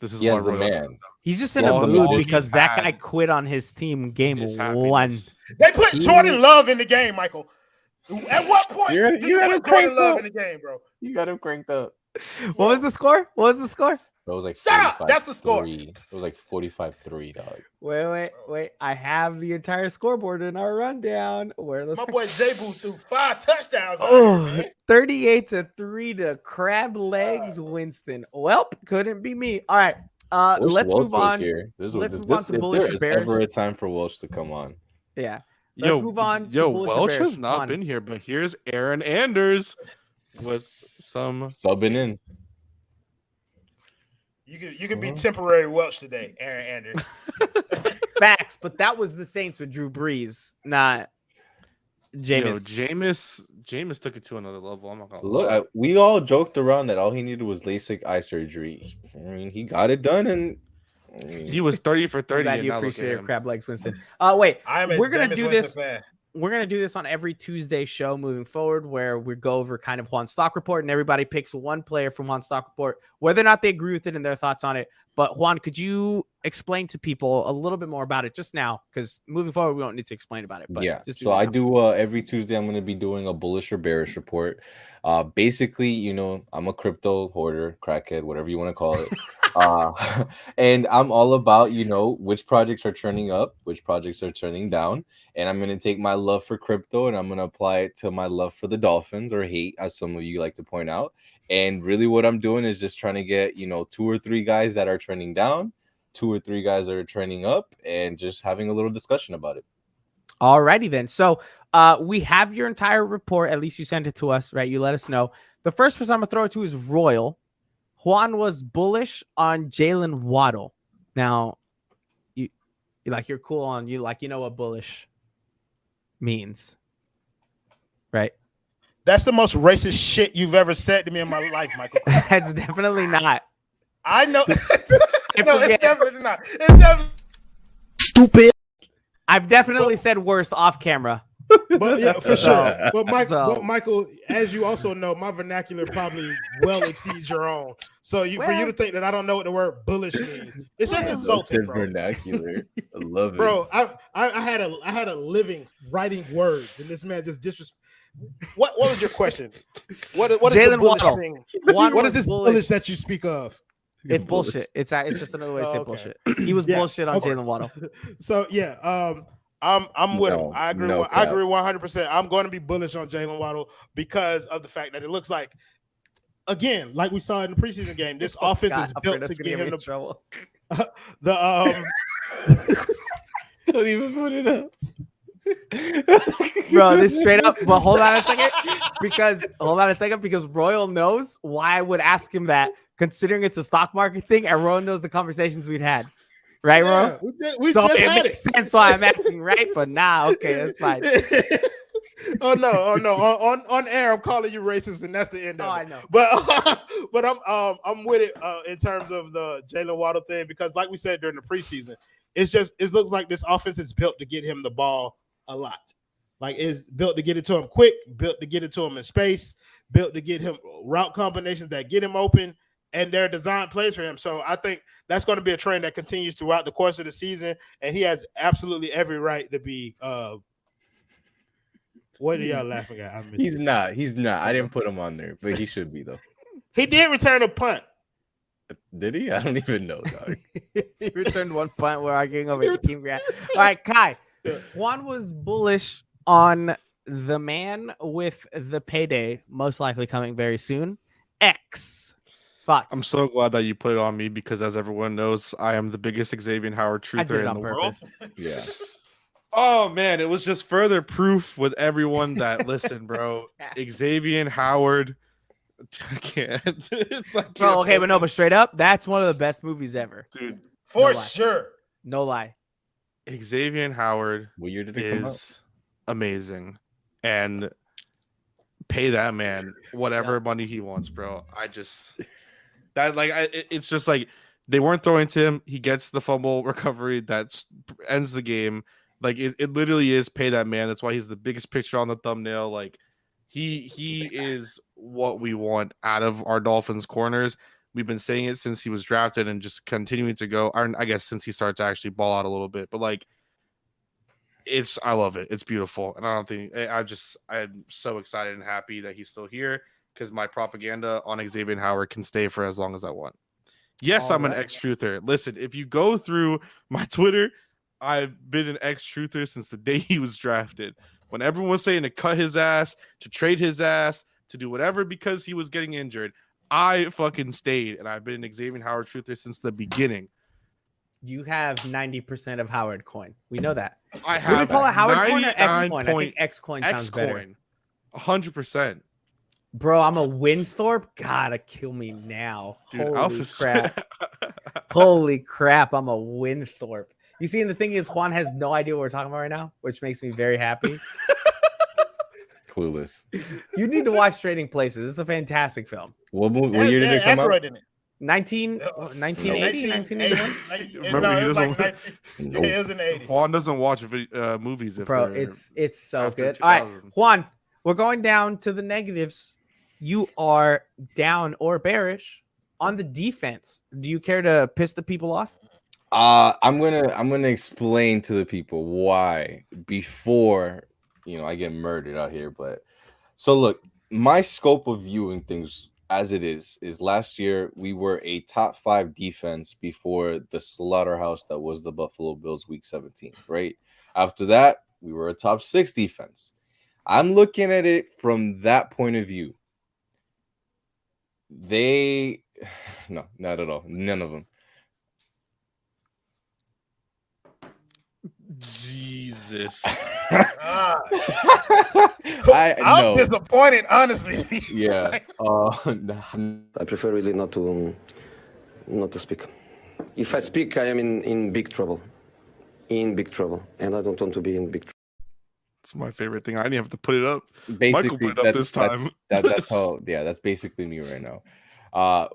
This is He why has the Royal man. doesn't know. He's just in a All mood he because that had guy quit on his team game is 1. happiness. They put Jordan Love in the game, Michael. At what point You did you got him put Jordan cranked Love up. in the game, bro? You got him cranked up. What was the score? It was like Shut up! That's the score. 45-3. It was like 45-3, dog. Wait. I have the entire scoreboard in our rundown. Where are those? My boy J-Boo threw 5 touchdowns. Oh, Here, man. 38-3 to Crab Legs Winston. Welp, couldn't be me. All right. Let's Welch move was on. here. Let's move on to bullish There is bears. ever a time for Welch to come on. Yeah. Let's move on. Yo, to bullish Welch bears. has not been here, but here's Aaron Anders with some. Subbing in. You can be temporary Welch today, Aaron Anders. Facts, but that was the Saints with Drew Brees, not Jameis. Jameis took it to another level. I'm not gonna Look, lie. we all joked around that all he needed was LASIK eye surgery. I mean, he got it done, and He was 30 for 30. Glad and you now look at appreciate your him. Crab Legs Winston. Wait, I'm a we're gonna Jameis do Winston this. fan. We're going to do this on every Tuesday show moving forward, where we go over kind of Juan's stock report and everybody picks one player from Juan's stock report, whether or not they agree with it and their thoughts on it. But Juan, could you explain to people a little bit more about it just now? Because moving forward, we don't need to explain about it. But yeah, just so I do every Tuesday. I'm going to be doing a bullish or bearish report. Basically, you know, I'm a crypto hoarder, crackhead, whatever you want to call it. And I'm all about, you know, which projects are turning up, which projects are turning down. And I'm going to take my love for crypto and I'm going to apply it to my love for the Dolphins, or hate, as some of you like to point out. And really what I'm doing is just trying to get, you know, 2 or 3 guys that are trending down, 2 or 3 guys that are trending up, and just having a little discussion about it. Alrighty then. So we have your entire report. At least you sent it to us, right? You let us know. The first person I'm going to throw it to is Royal. Juan was bullish on Jalen Waddle. Now, you're cool on, you know what bullish means, right? That's the most racist shit you've ever said to me in my life, Michael. That's definitely not. I know. I No, forget. it's definitely not. It's definitely Stupid. I've definitely said worse off camera. But yeah, for sure. But So- Michael, as you also know, my vernacular probably well exceeds your own. So for you to think that I don't know what the word bullish means, it's just insulting, bro. Vernacular. I love it. Bro, I had a living writing words, and this man just disrespect. What was your question? What is the Jalen bullish Waddle. thing? Juan What was is this bullish. bullish that you speak of? It's bullshit. It's just another way to say Oh, okay. bullshit. He was Yeah, bullshit on okay. Jalen Waddle. So yeah, I'm with him. I agree. No I cap. agree 100%. I'm going to be bullish on Jalen Waddle because of the fact that it looks like, again, like we saw in the preseason game, this offense God, is I'm built afraid to that's gonna get get me him in trouble. the Don't even put it up. Bro, this straight up. But hold on a second, because Royal knows why I would ask him that, considering it's a stock market thing, and Royal knows the conversations we'd had, right, Royal? we So just it had makes sense why I'm asking, right? But nah, okay, that's fine. Oh no! On air, I'm calling you racist, and that's the end of Oh, it. I know. But I'm with it in terms of the Jalen Waddle thing, because like we said during the preseason, it looks like this offense is built to get him the ball a lot. Like, it's built to get it to him quick, built to get it to him in space, built to get him route combinations that get him open, and they're designed plays for him. So I think that's going to be a trend that continues throughout the course of the season, and he has absolutely every right to be. What are y'all laughing at? He's not. I didn't put him on there, but he should be though. He did return a punt. Did he? I don't even know, dog. He returned one punt. We're arguing over Jakeem Grant. All right, Kai. Juan was bullish on the man with the payday, most likely coming very soon. X. Thoughts? I'm so glad that you put it on me because, as everyone knows, I am the biggest Xavier Howard I did truther it in on the world. purpose. Yeah. Oh man, it was just further proof with everyone that listen, bro. Xavier Howard, I can't. It's like, Bro, okay, but straight up, that's one of the best movies ever. dude, For No lie. sure. No lie. Xavier Howard What year did it come out? is amazing, and pay that man whatever money he wants, bro. It's just like they weren't throwing to him. He gets the fumble recovery that ends the game. Like it literally is pay that man. That's why he's the biggest picture on the thumbnail. Like He is what we want out of our Dolphins corners. We've been saying it since he was drafted and just continuing to go. I guess since he started to actually ball out a little bit, but like I love it. It's beautiful. And I'm so excited and happy that he's still here because my propaganda on Xavier Howard can stay for as long as I want. Yes, I'm an ex-truther. Listen, if you go through my Twitter, I've been an ex-truther since the day he was drafted. When everyone was saying to cut his ass, to trade his ass, to do whatever because he was getting injured, I fucking stayed. And I've been an Xavier Howard truther since the beginning. You have 90% of Howard coin. We know that. I Do we have call it Howard coin or X coin? I think X coin sounds better. 100%. Bro, I'm a Winthorpe. Gotta kill me now. Dude, Holy crap. Holy crap, I'm a Winthorpe. You see, and the thing is, Juan has no idea what we're talking about right now, which makes me very happy. Clueless. You need to watch Trading Places. It's a fantastic film. What year did it come out? 1980, 1981. Remember, it was in the 80s. Juan doesn't watch movies. Bro, it's so good. All right, Juan, we're going down to the negatives. You are down or bearish on the defense. Do you care to piss the people off? I'm gonna explain to the people why before I get murdered out here. But so look, my scope of viewing things as it is last year we were a top 5 defense before the slaughterhouse that was the Buffalo Bills week 17, right? After that, we were a top 6 defense. I'm looking at it from that point of view. No, not at all. None of them. Jesus. I'm disappointed, honestly. Yeah. I prefer really not to speak. If I speak, I am in big trouble. In big trouble. And I don't want to be in big trouble. It's my favorite thing. I didn't have to put it up. Basically, Michael put it up this time. That's how. Yeah, that's basically me right now.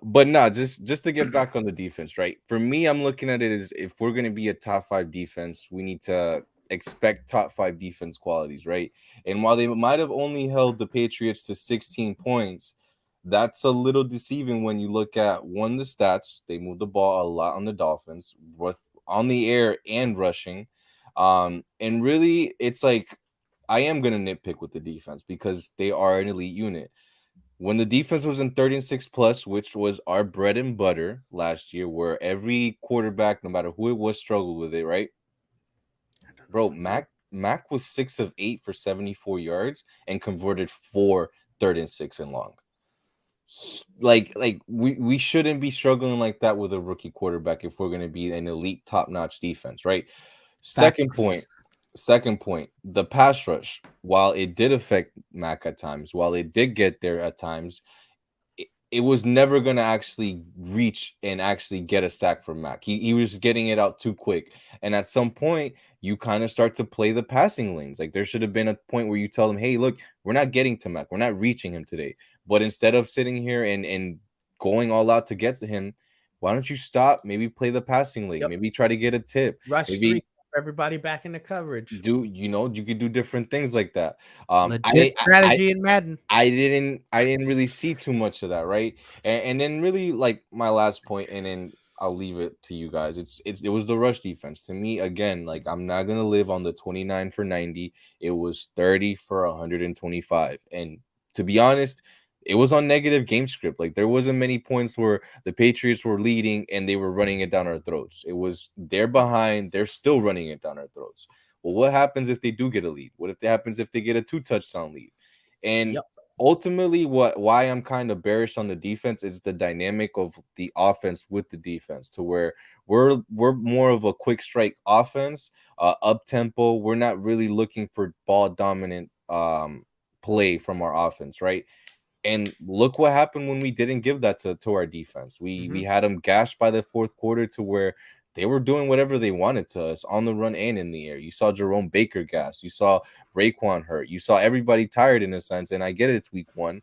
But no, just to get back on the defense, right? For me, I'm looking at it as if we're going to be a top 5 defense, we need to expect top 5 defense qualities, right? And while they might have only held the Patriots to 16 points, that's a little deceiving when you look at the stats. They moved the ball a lot on the Dolphins, both on the air and rushing. And really, it's like I am going to nitpick with the defense because they are an elite unit. When the defense was in 36 plus, which was our bread and butter last year, where every quarterback, no matter who it was, struggled with it, right? Bro, Mac was 6 of 8 for 74 yards and converted 4 3rd and 6 and long. Like we shouldn't be struggling like that with a rookie quarterback if we're going to be an elite top-notch defense, right? Second point, the pass rush, while it did affect Mac at times, while it did get there at times, it was never going to actually reach and actually get a sack from Mac. He was getting it out too quick. And at some point, you kind of start to play the passing lanes. Like there should have been a point where you tell him, hey, look, we're not getting to Mac. We're not reaching him today. But instead of sitting here and going all out to get to him, why don't you stop? Maybe play the passing lane. Yep. Maybe try to get a tip. Rush 3. Everybody back into coverage. You could do different things like that. Legit strategy in Madden. I didn't really see too much of that, right? And then really like my last point, and then I'll leave it to you guys. It was the rush defense. To me, again, like I'm not gonna live on the 29 for 90. It was 30 for 125. And to be honest, it was on negative game script. Like there wasn't many points where the Patriots were leading and they were running it down our throats. It was they're behind, they're still running it down our throats. Well, what happens if they do get a lead? What happens if they get a 2-touchdown lead? And ultimately, why I'm kind of bearish on the defense is the dynamic of the offense with the defense, to where we're more of a quick strike offense, up tempo. We're not really looking for ball dominant play from our offense, right? And look what happened when we didn't give that to our defense. We had them gashed by the 4th quarter to where they were doing whatever they wanted to us on the run and in the air. You saw Jerome Baker gassed. You saw Raekwon hurt. You saw everybody tired in a sense. And I get it, it's week 1.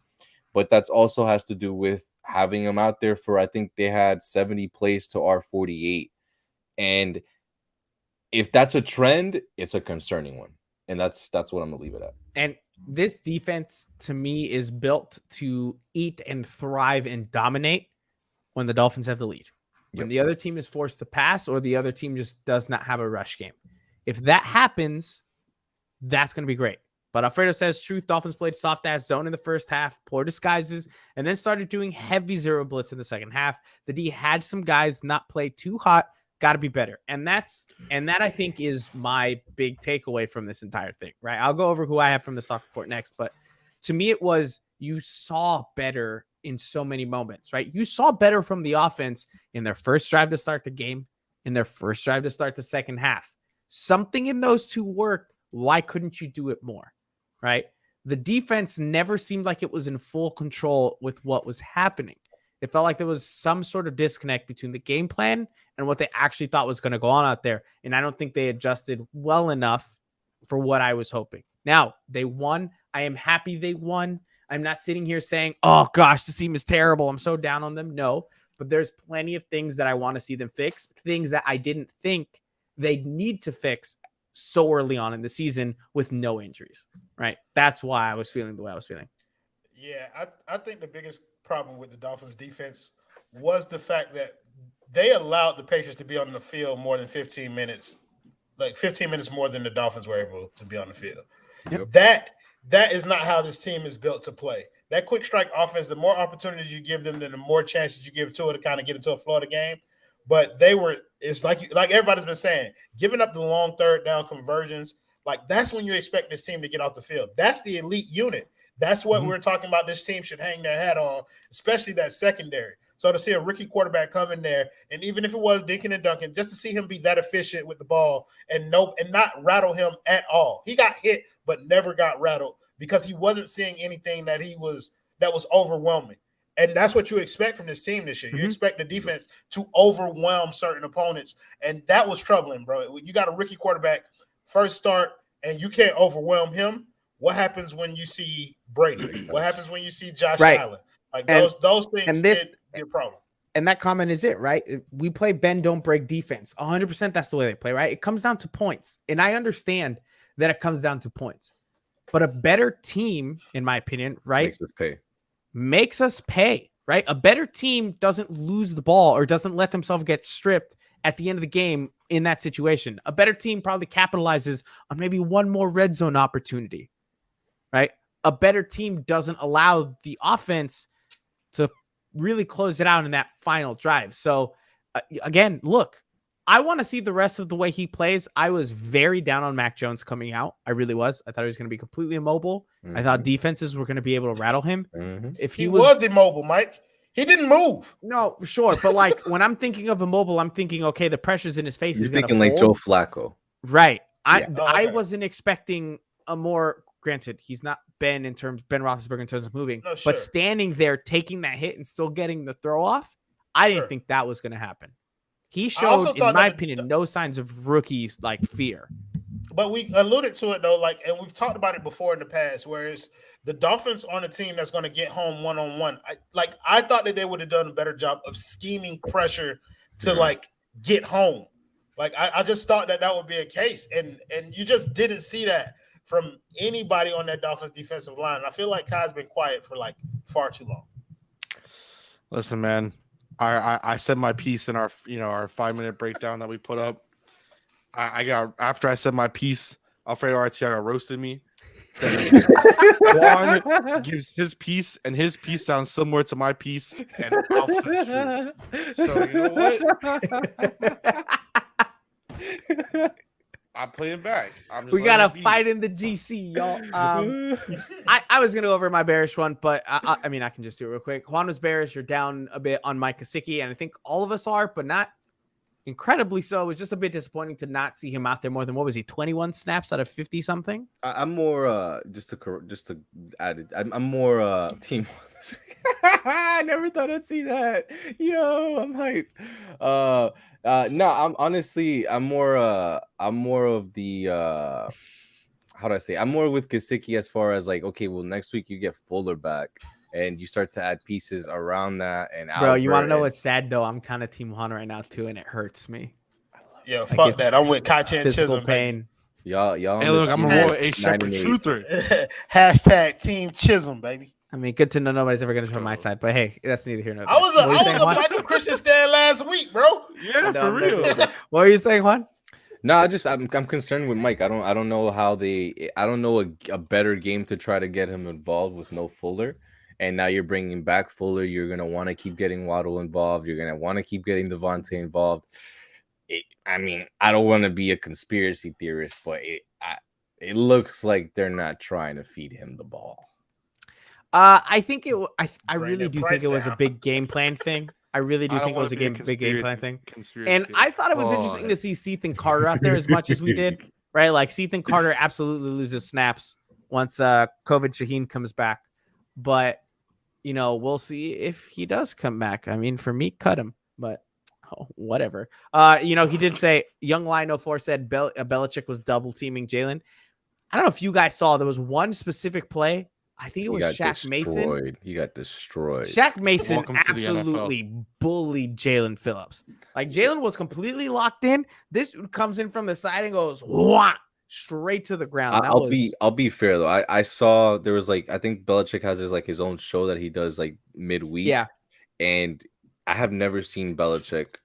But that's also has to do with having them out there for, I think they had 70 plays to our 48. And if that's a trend, it's a concerning one. And that's what I'm going to leave it at. And this defense to me is built to eat and thrive and dominate when the Dolphins have the lead. When the other team is forced to pass or the other team just does not have a rush game. If that happens, that's going to be great. But Alfredo says truth. Dolphins played soft ass zone in the first half, poor disguises, and then started doing heavy zero blitz in the second half. The D had some guys not play too hot, got to be better. And that I think is my big takeaway from this entire thing, right? I'll go over who I have from the stock report next, but to me it was you saw better in so many moments, right? You saw better from the offense in their first drive to start the game, in their first drive to start the second half. Something in those two worked. Why couldn't you do it more, right? The defense never seemed like it was in full control with what was happening. It felt like there was some sort of disconnect between the game plan and what they actually thought was going to go on out there. And I don't think they adjusted well enough for what I was hoping. Now, they won. I am happy they won. I'm not sitting here saying, oh gosh, this team is terrible, I'm so down on them. No, but there's plenty of things that I want to see them fix, things that I didn't think they'd need to fix so early on in the season with no injuries, right? That's why I was feeling the way I was feeling. Yeah, I think the biggest problem with the Dolphins defense was the fact that they allowed the Patriots to be on the field more than 15 minutes, like 15 minutes more than the Dolphins were able to be on the field. Yep. That is not how this team is built to play. That quick strike offense, the more opportunities you give them, then the more chances you give Tua to kind of get into a flow of the game. But it's like everybody's been saying, giving up the long third down conversions, like that's when you expect this team to get off the field. That's the elite unit. That's what we're talking about. This team should hang their hat on, especially that secondary. So to see a rookie quarterback come in there, and even if it was Dinkin and Duncan, just to see him be that efficient with the ball and not rattle him at all. He got hit, but never got rattled because he wasn't seeing anything that was overwhelming. And that's what you expect from this team this year. You expect the defense to overwhelm certain opponents, and that was troubling, bro. You got a rookie quarterback, first start, and you can't overwhelm him. What happens when you see Brady? What happens when you see Josh Allen? Like those things could be a problem. And that comment is it, right? We play bend, don't break defense. 100% that's the way they play, right? It comes down to points. And I understand that it comes down to points. But a better team, in my opinion, right? Makes us pay, right? A better team doesn't lose the ball or doesn't let themselves get stripped at the end of the game in that situation. A better team probably capitalizes on maybe one more red zone opportunity, right? A better team doesn't allow the offense to really close it out in that final drive. So again, look, I want to see the rest of the way he plays. I was very down on Mac Jones coming out. I really was. I thought he was going to be completely immobile. I thought defenses were going to be able to rattle him. If he was immobile, Mike, he didn't move. No, sure. But like when I'm thinking of immobile, I'm thinking, okay, the pressure's in his face. You're thinking like Joe Flacco. Right. I wasn't expecting a more, granted, he's not Ben Roethlisberger in terms of moving, but standing there, taking that hit and still getting the throw off. I didn't think that was going to happen. He showed, in my opinion, no signs of rookies like fear. But we alluded to it though, like, and we've talked about it before in the past, where it's the Dolphins on a team that's going to get home one-on-one. I thought that they would have done a better job of scheming pressure to like get home. Like I just thought that would be a case, and you just didn't see that from anybody on that Dolphins defensive line. I feel like Kai's been quiet for like far too long. Listen, man. I said my piece in our 5-minute breakdown that we put up. I got, after I said my piece, Alfredo Arteaga roasted me. Juan gives his piece, and his piece sounds similar to my piece, and opposite true. So you know what? I'm playing back. We got a fight in the GC, y'all. I was going to go over my bearish one, but I mean, I can just do it real quick. Juan was bearish. You're down a bit on Mike Gesicki, and I think all of us are, but not incredibly so. It was just a bit disappointing to not see him out there more than, what was he, 21 snaps out of 50 something? I'm more just to add it. I'm more team. I never thought I'd see that. Yo, I'm hype. No, I'm more of the how do I say? I'm more with Gesicki as far as like, okay, well, next week you get Fuller back and you start to add pieces around that. And bro, you want to know what's sad though? I'm kind of Team Juan right now too, and it hurts me. Yeah, fuck that. I'm with Kachi and physical Chisholm, pain. Y'all. Hey, look, I'm a roll roll a shepherd truther. Hashtag Team Chisholm, baby. I mean, good to know nobody's ever going to turn my side, but hey, that's neither here nor there. I was What were you saying, a Juan? Michael Christian stand last week, bro. Yeah, for real. What were you saying, Juan? No, I'm concerned with Mike. I don't know I don't know a better game to try to get him involved with no Fuller. And now you're bringing back Fuller. You're gonna want to keep getting Waddle involved. You're gonna want to keep getting Devontae involved. I mean, I don't want to be a conspiracy theorist, but it looks like they're not trying to feed him the ball. I think I really that do price think it was a down. big game plan thing. I really do I don't think it was wanna a be big game plan thing. conspiracy And I thought it was theorist. interesting to see Seath Carter out there as much as we did, right? Like Seath Carter absolutely loses snaps once COVID Shaheen comes back. But, you know, we'll see if he does come back. I mean, for me, cut him, but whatever. You know, he did say, Young Lion 04 said Belichick was double teaming Jalen. I don't know if you guys saw, there was one specific play. I think it was Shaq Mason. He got destroyed. Shaq Mason Welcome to the absolutely bullied Jalen Phillips. Like Jalen was completely locked in. This dude comes in from the side and goes wah, straight to the ground. I'll be fair though. I saw there was like I think Belichick has his own show that he does like midweek. Yeah, and I have never seen Belichick.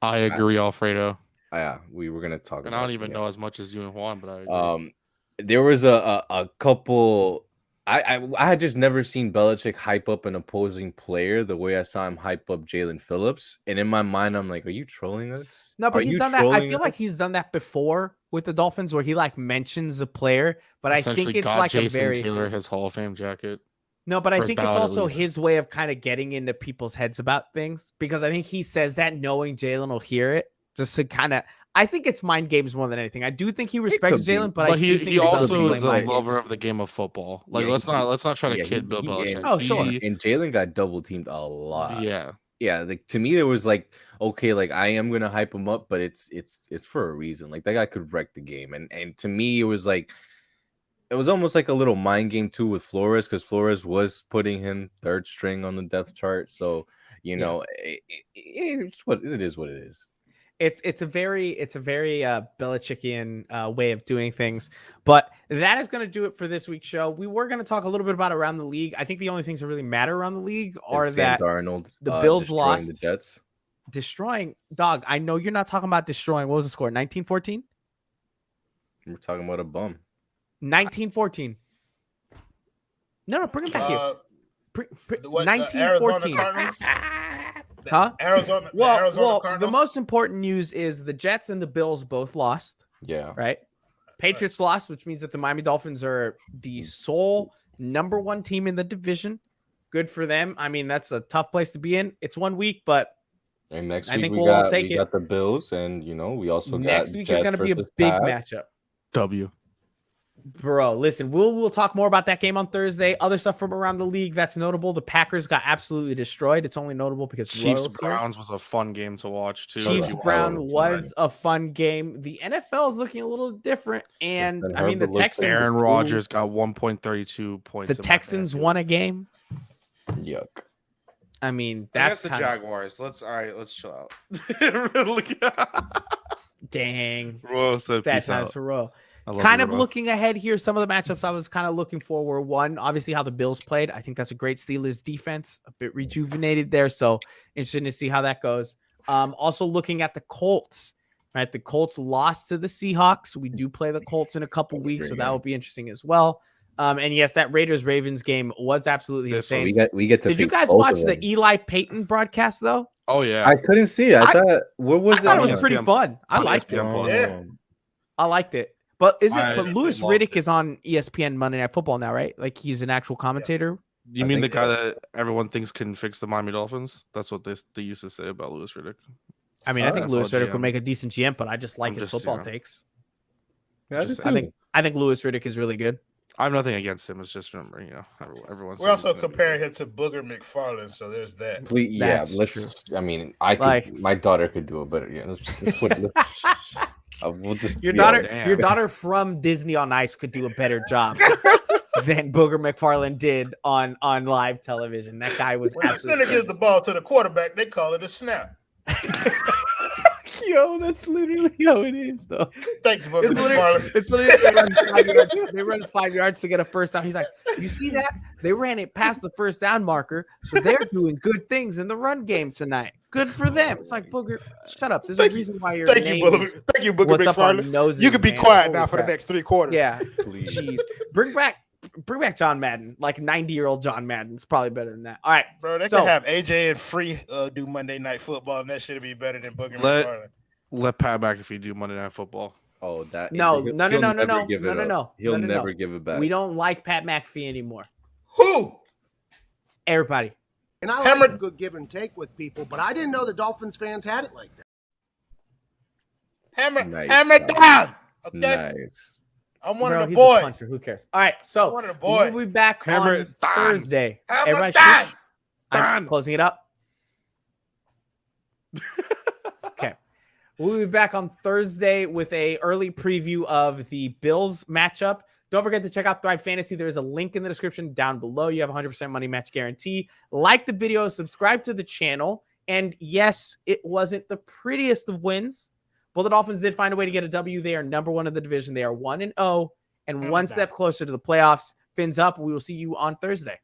I agree, Alfredo. Yeah, we were gonna talk. And I don't even know as much as you and Juan, but I agree. There was a couple. I had just never seen Belichick hype up an opposing player the way I saw him hype up Jalen Phillips. And in my mind, I'm like, are you trolling us? no, but Are he's you done that. I trolling feel like us? he's done that before with the Dolphins, where he like mentions a player. But I think Essentially it's got like Jason a very Taylor his Hall of Fame jacket. no, but I first think it's ballot at also least. his way of kind of getting into people's heads about things, because I think he says that knowing Jalen will hear it, just to kind of. I think it's mind games more than anything. I do think he respects could be. Jalen, but But I do he think does also play is a mind lover games. of the game of football. Like Yeah, let's not try to yeah, kid Bill Belichick. Oh, sure. And Jalen got double teamed a lot. Yeah. Yeah, like to me, it was like, okay, like I am gonna hype him up, but it's for a reason. Like that guy could wreck the game, and to me, it was almost like a little mind game too with Flores, because Flores was putting him third string on the depth chart. So you know, it's what it is. What it is. It's a very Belichickian way of doing things. But that is going to do it for this week's show. We were going to talk a little bit about around the league. I think the only things that really matter around the league are Is Sam that Darnold, the Bills destroying lost. the Jets. Destroying, dog. I know you're not talking about destroying. What was the score? 19-14? We're talking about a bum. 19-14. No, bring it back here. 19-14. Huh? Arizona. Well, the Cardinals? most important news is the Jets and the Bills both lost. Yeah. Right. Patriots lost, which means that the Miami Dolphins are the sole number one team in the division. Good for them. I mean, that's a tough place to be in. It's 1 week, but And next I week think we we'll all got take it. the Bills, and we also next got week Jets is going to be a versus big Pats. matchup. W. Bro, listen, we'll talk more about that game on Thursday. Other stuff from around the league that's notable. The Packers got absolutely destroyed. It's only notable because Chiefs Royals here. Browns was a fun game to watch too. Chiefs Hell Brown of a was a fun game. The NFL is looking a little different, and Justin I mean the Herbert looks Texans. Aaron Rodgers got 1.32 points. The in my Texans fantasy won league. a game. Yuck. I mean, That's that's the kinda, Jaguars. Let's chill out. dang. Royal said Stat peace times out. for Royal. I love Kind you, of bro. looking ahead here, some of the matchups I was kind of looking for were one, obviously how the Bills played. I think that's a great Steelers defense, a bit rejuvenated there. So interesting to see how that goes. Also looking at the Colts, right? The Colts lost to the Seahawks. We do play the Colts in a couple weeks, so that will be interesting as well. And yes, that Raiders-Ravens game was absolutely This insane. We get to. Did you face guys both watch of the them. Eli Payton broadcast though? Oh yeah. I couldn't see it. I thought. Where was I thought it on was pretty ESPN fun. I on liked it. ESPN Plus. Yeah. I liked it. But I but Louis loved Riddick it. is on ESPN Monday Night Football now, right? Like he's an actual commentator. You I mean the think guy so. that everyone thinks can fix the Miami Dolphins? That's what they used to say about Louis Riddick. I mean, I think NFL Louis Riddick GM. would make a decent GM, but I just like I'm his just, football you know, takes. Yeah, Just I think Louis Riddick is really good. I have nothing against him. It's just remember, everyone's. We're also comparing him to Booger McFarland, so there's that. Yeah, That's let's. I mean, I could. Like- My daughter could do it better. Yeah, we'll just. Your yeah, daughter, damn. your daughter from Disney on Ice could do a better job than Booger McFarland did on live television. That guy was When the center absolutely gives the ball to the quarterback, they call it a snap. Yo, that's literally how it is, though. Thanks, Booger. It's literally they run 5 yards. They run 5 yards to get a first down. He's like, you see that? They ran it past the first down marker, so they're doing good things in the run game tonight. Good for them. It's like, Booger, shut up. There's a reason why your name is Thank you, Booger what's up on McFarland. noses. You can be man. quiet Holy now for the crap. next 3 quarters. Yeah, Please. jeez. Bring back John Madden, like 90-year-old John Madden. It's probably better than that. All right, Bro, they So- could have AJ and Free do Monday Night Football, and that should be better than Booger Let- McFarland. Let Pat McAfee do Monday Night Football. Oh, that No, he'll no, never no. give it No. up. He'll No. never give it back. we don't like Pat McAfee anymore. Who? Everybody. And I Hammer- like a good give and take with people, but I didn't know the Dolphins fans had it like that. Hammer Nice. down. Okay. Nice. I'm one Bro, of the he's a boys. puncher. Who cares? All right, so One of the boys. we'll be back Hammer on it down. Thursday. Hammer Everybody, down. shush. I'm Down. closing it up. Okay, we'll be back on Thursday with a early preview of the Bills matchup. Don't forget to check out Thrive Fantasy. There is a link in the description down below. You have 100% money match guarantee. Like the video, subscribe to the channel. And yes, it wasn't the prettiest of wins, but the Dolphins did find a way to get a W. They are number 1 in the division. They are 1-0 and one step closer to the playoffs. Fins up. We will see you on Thursday.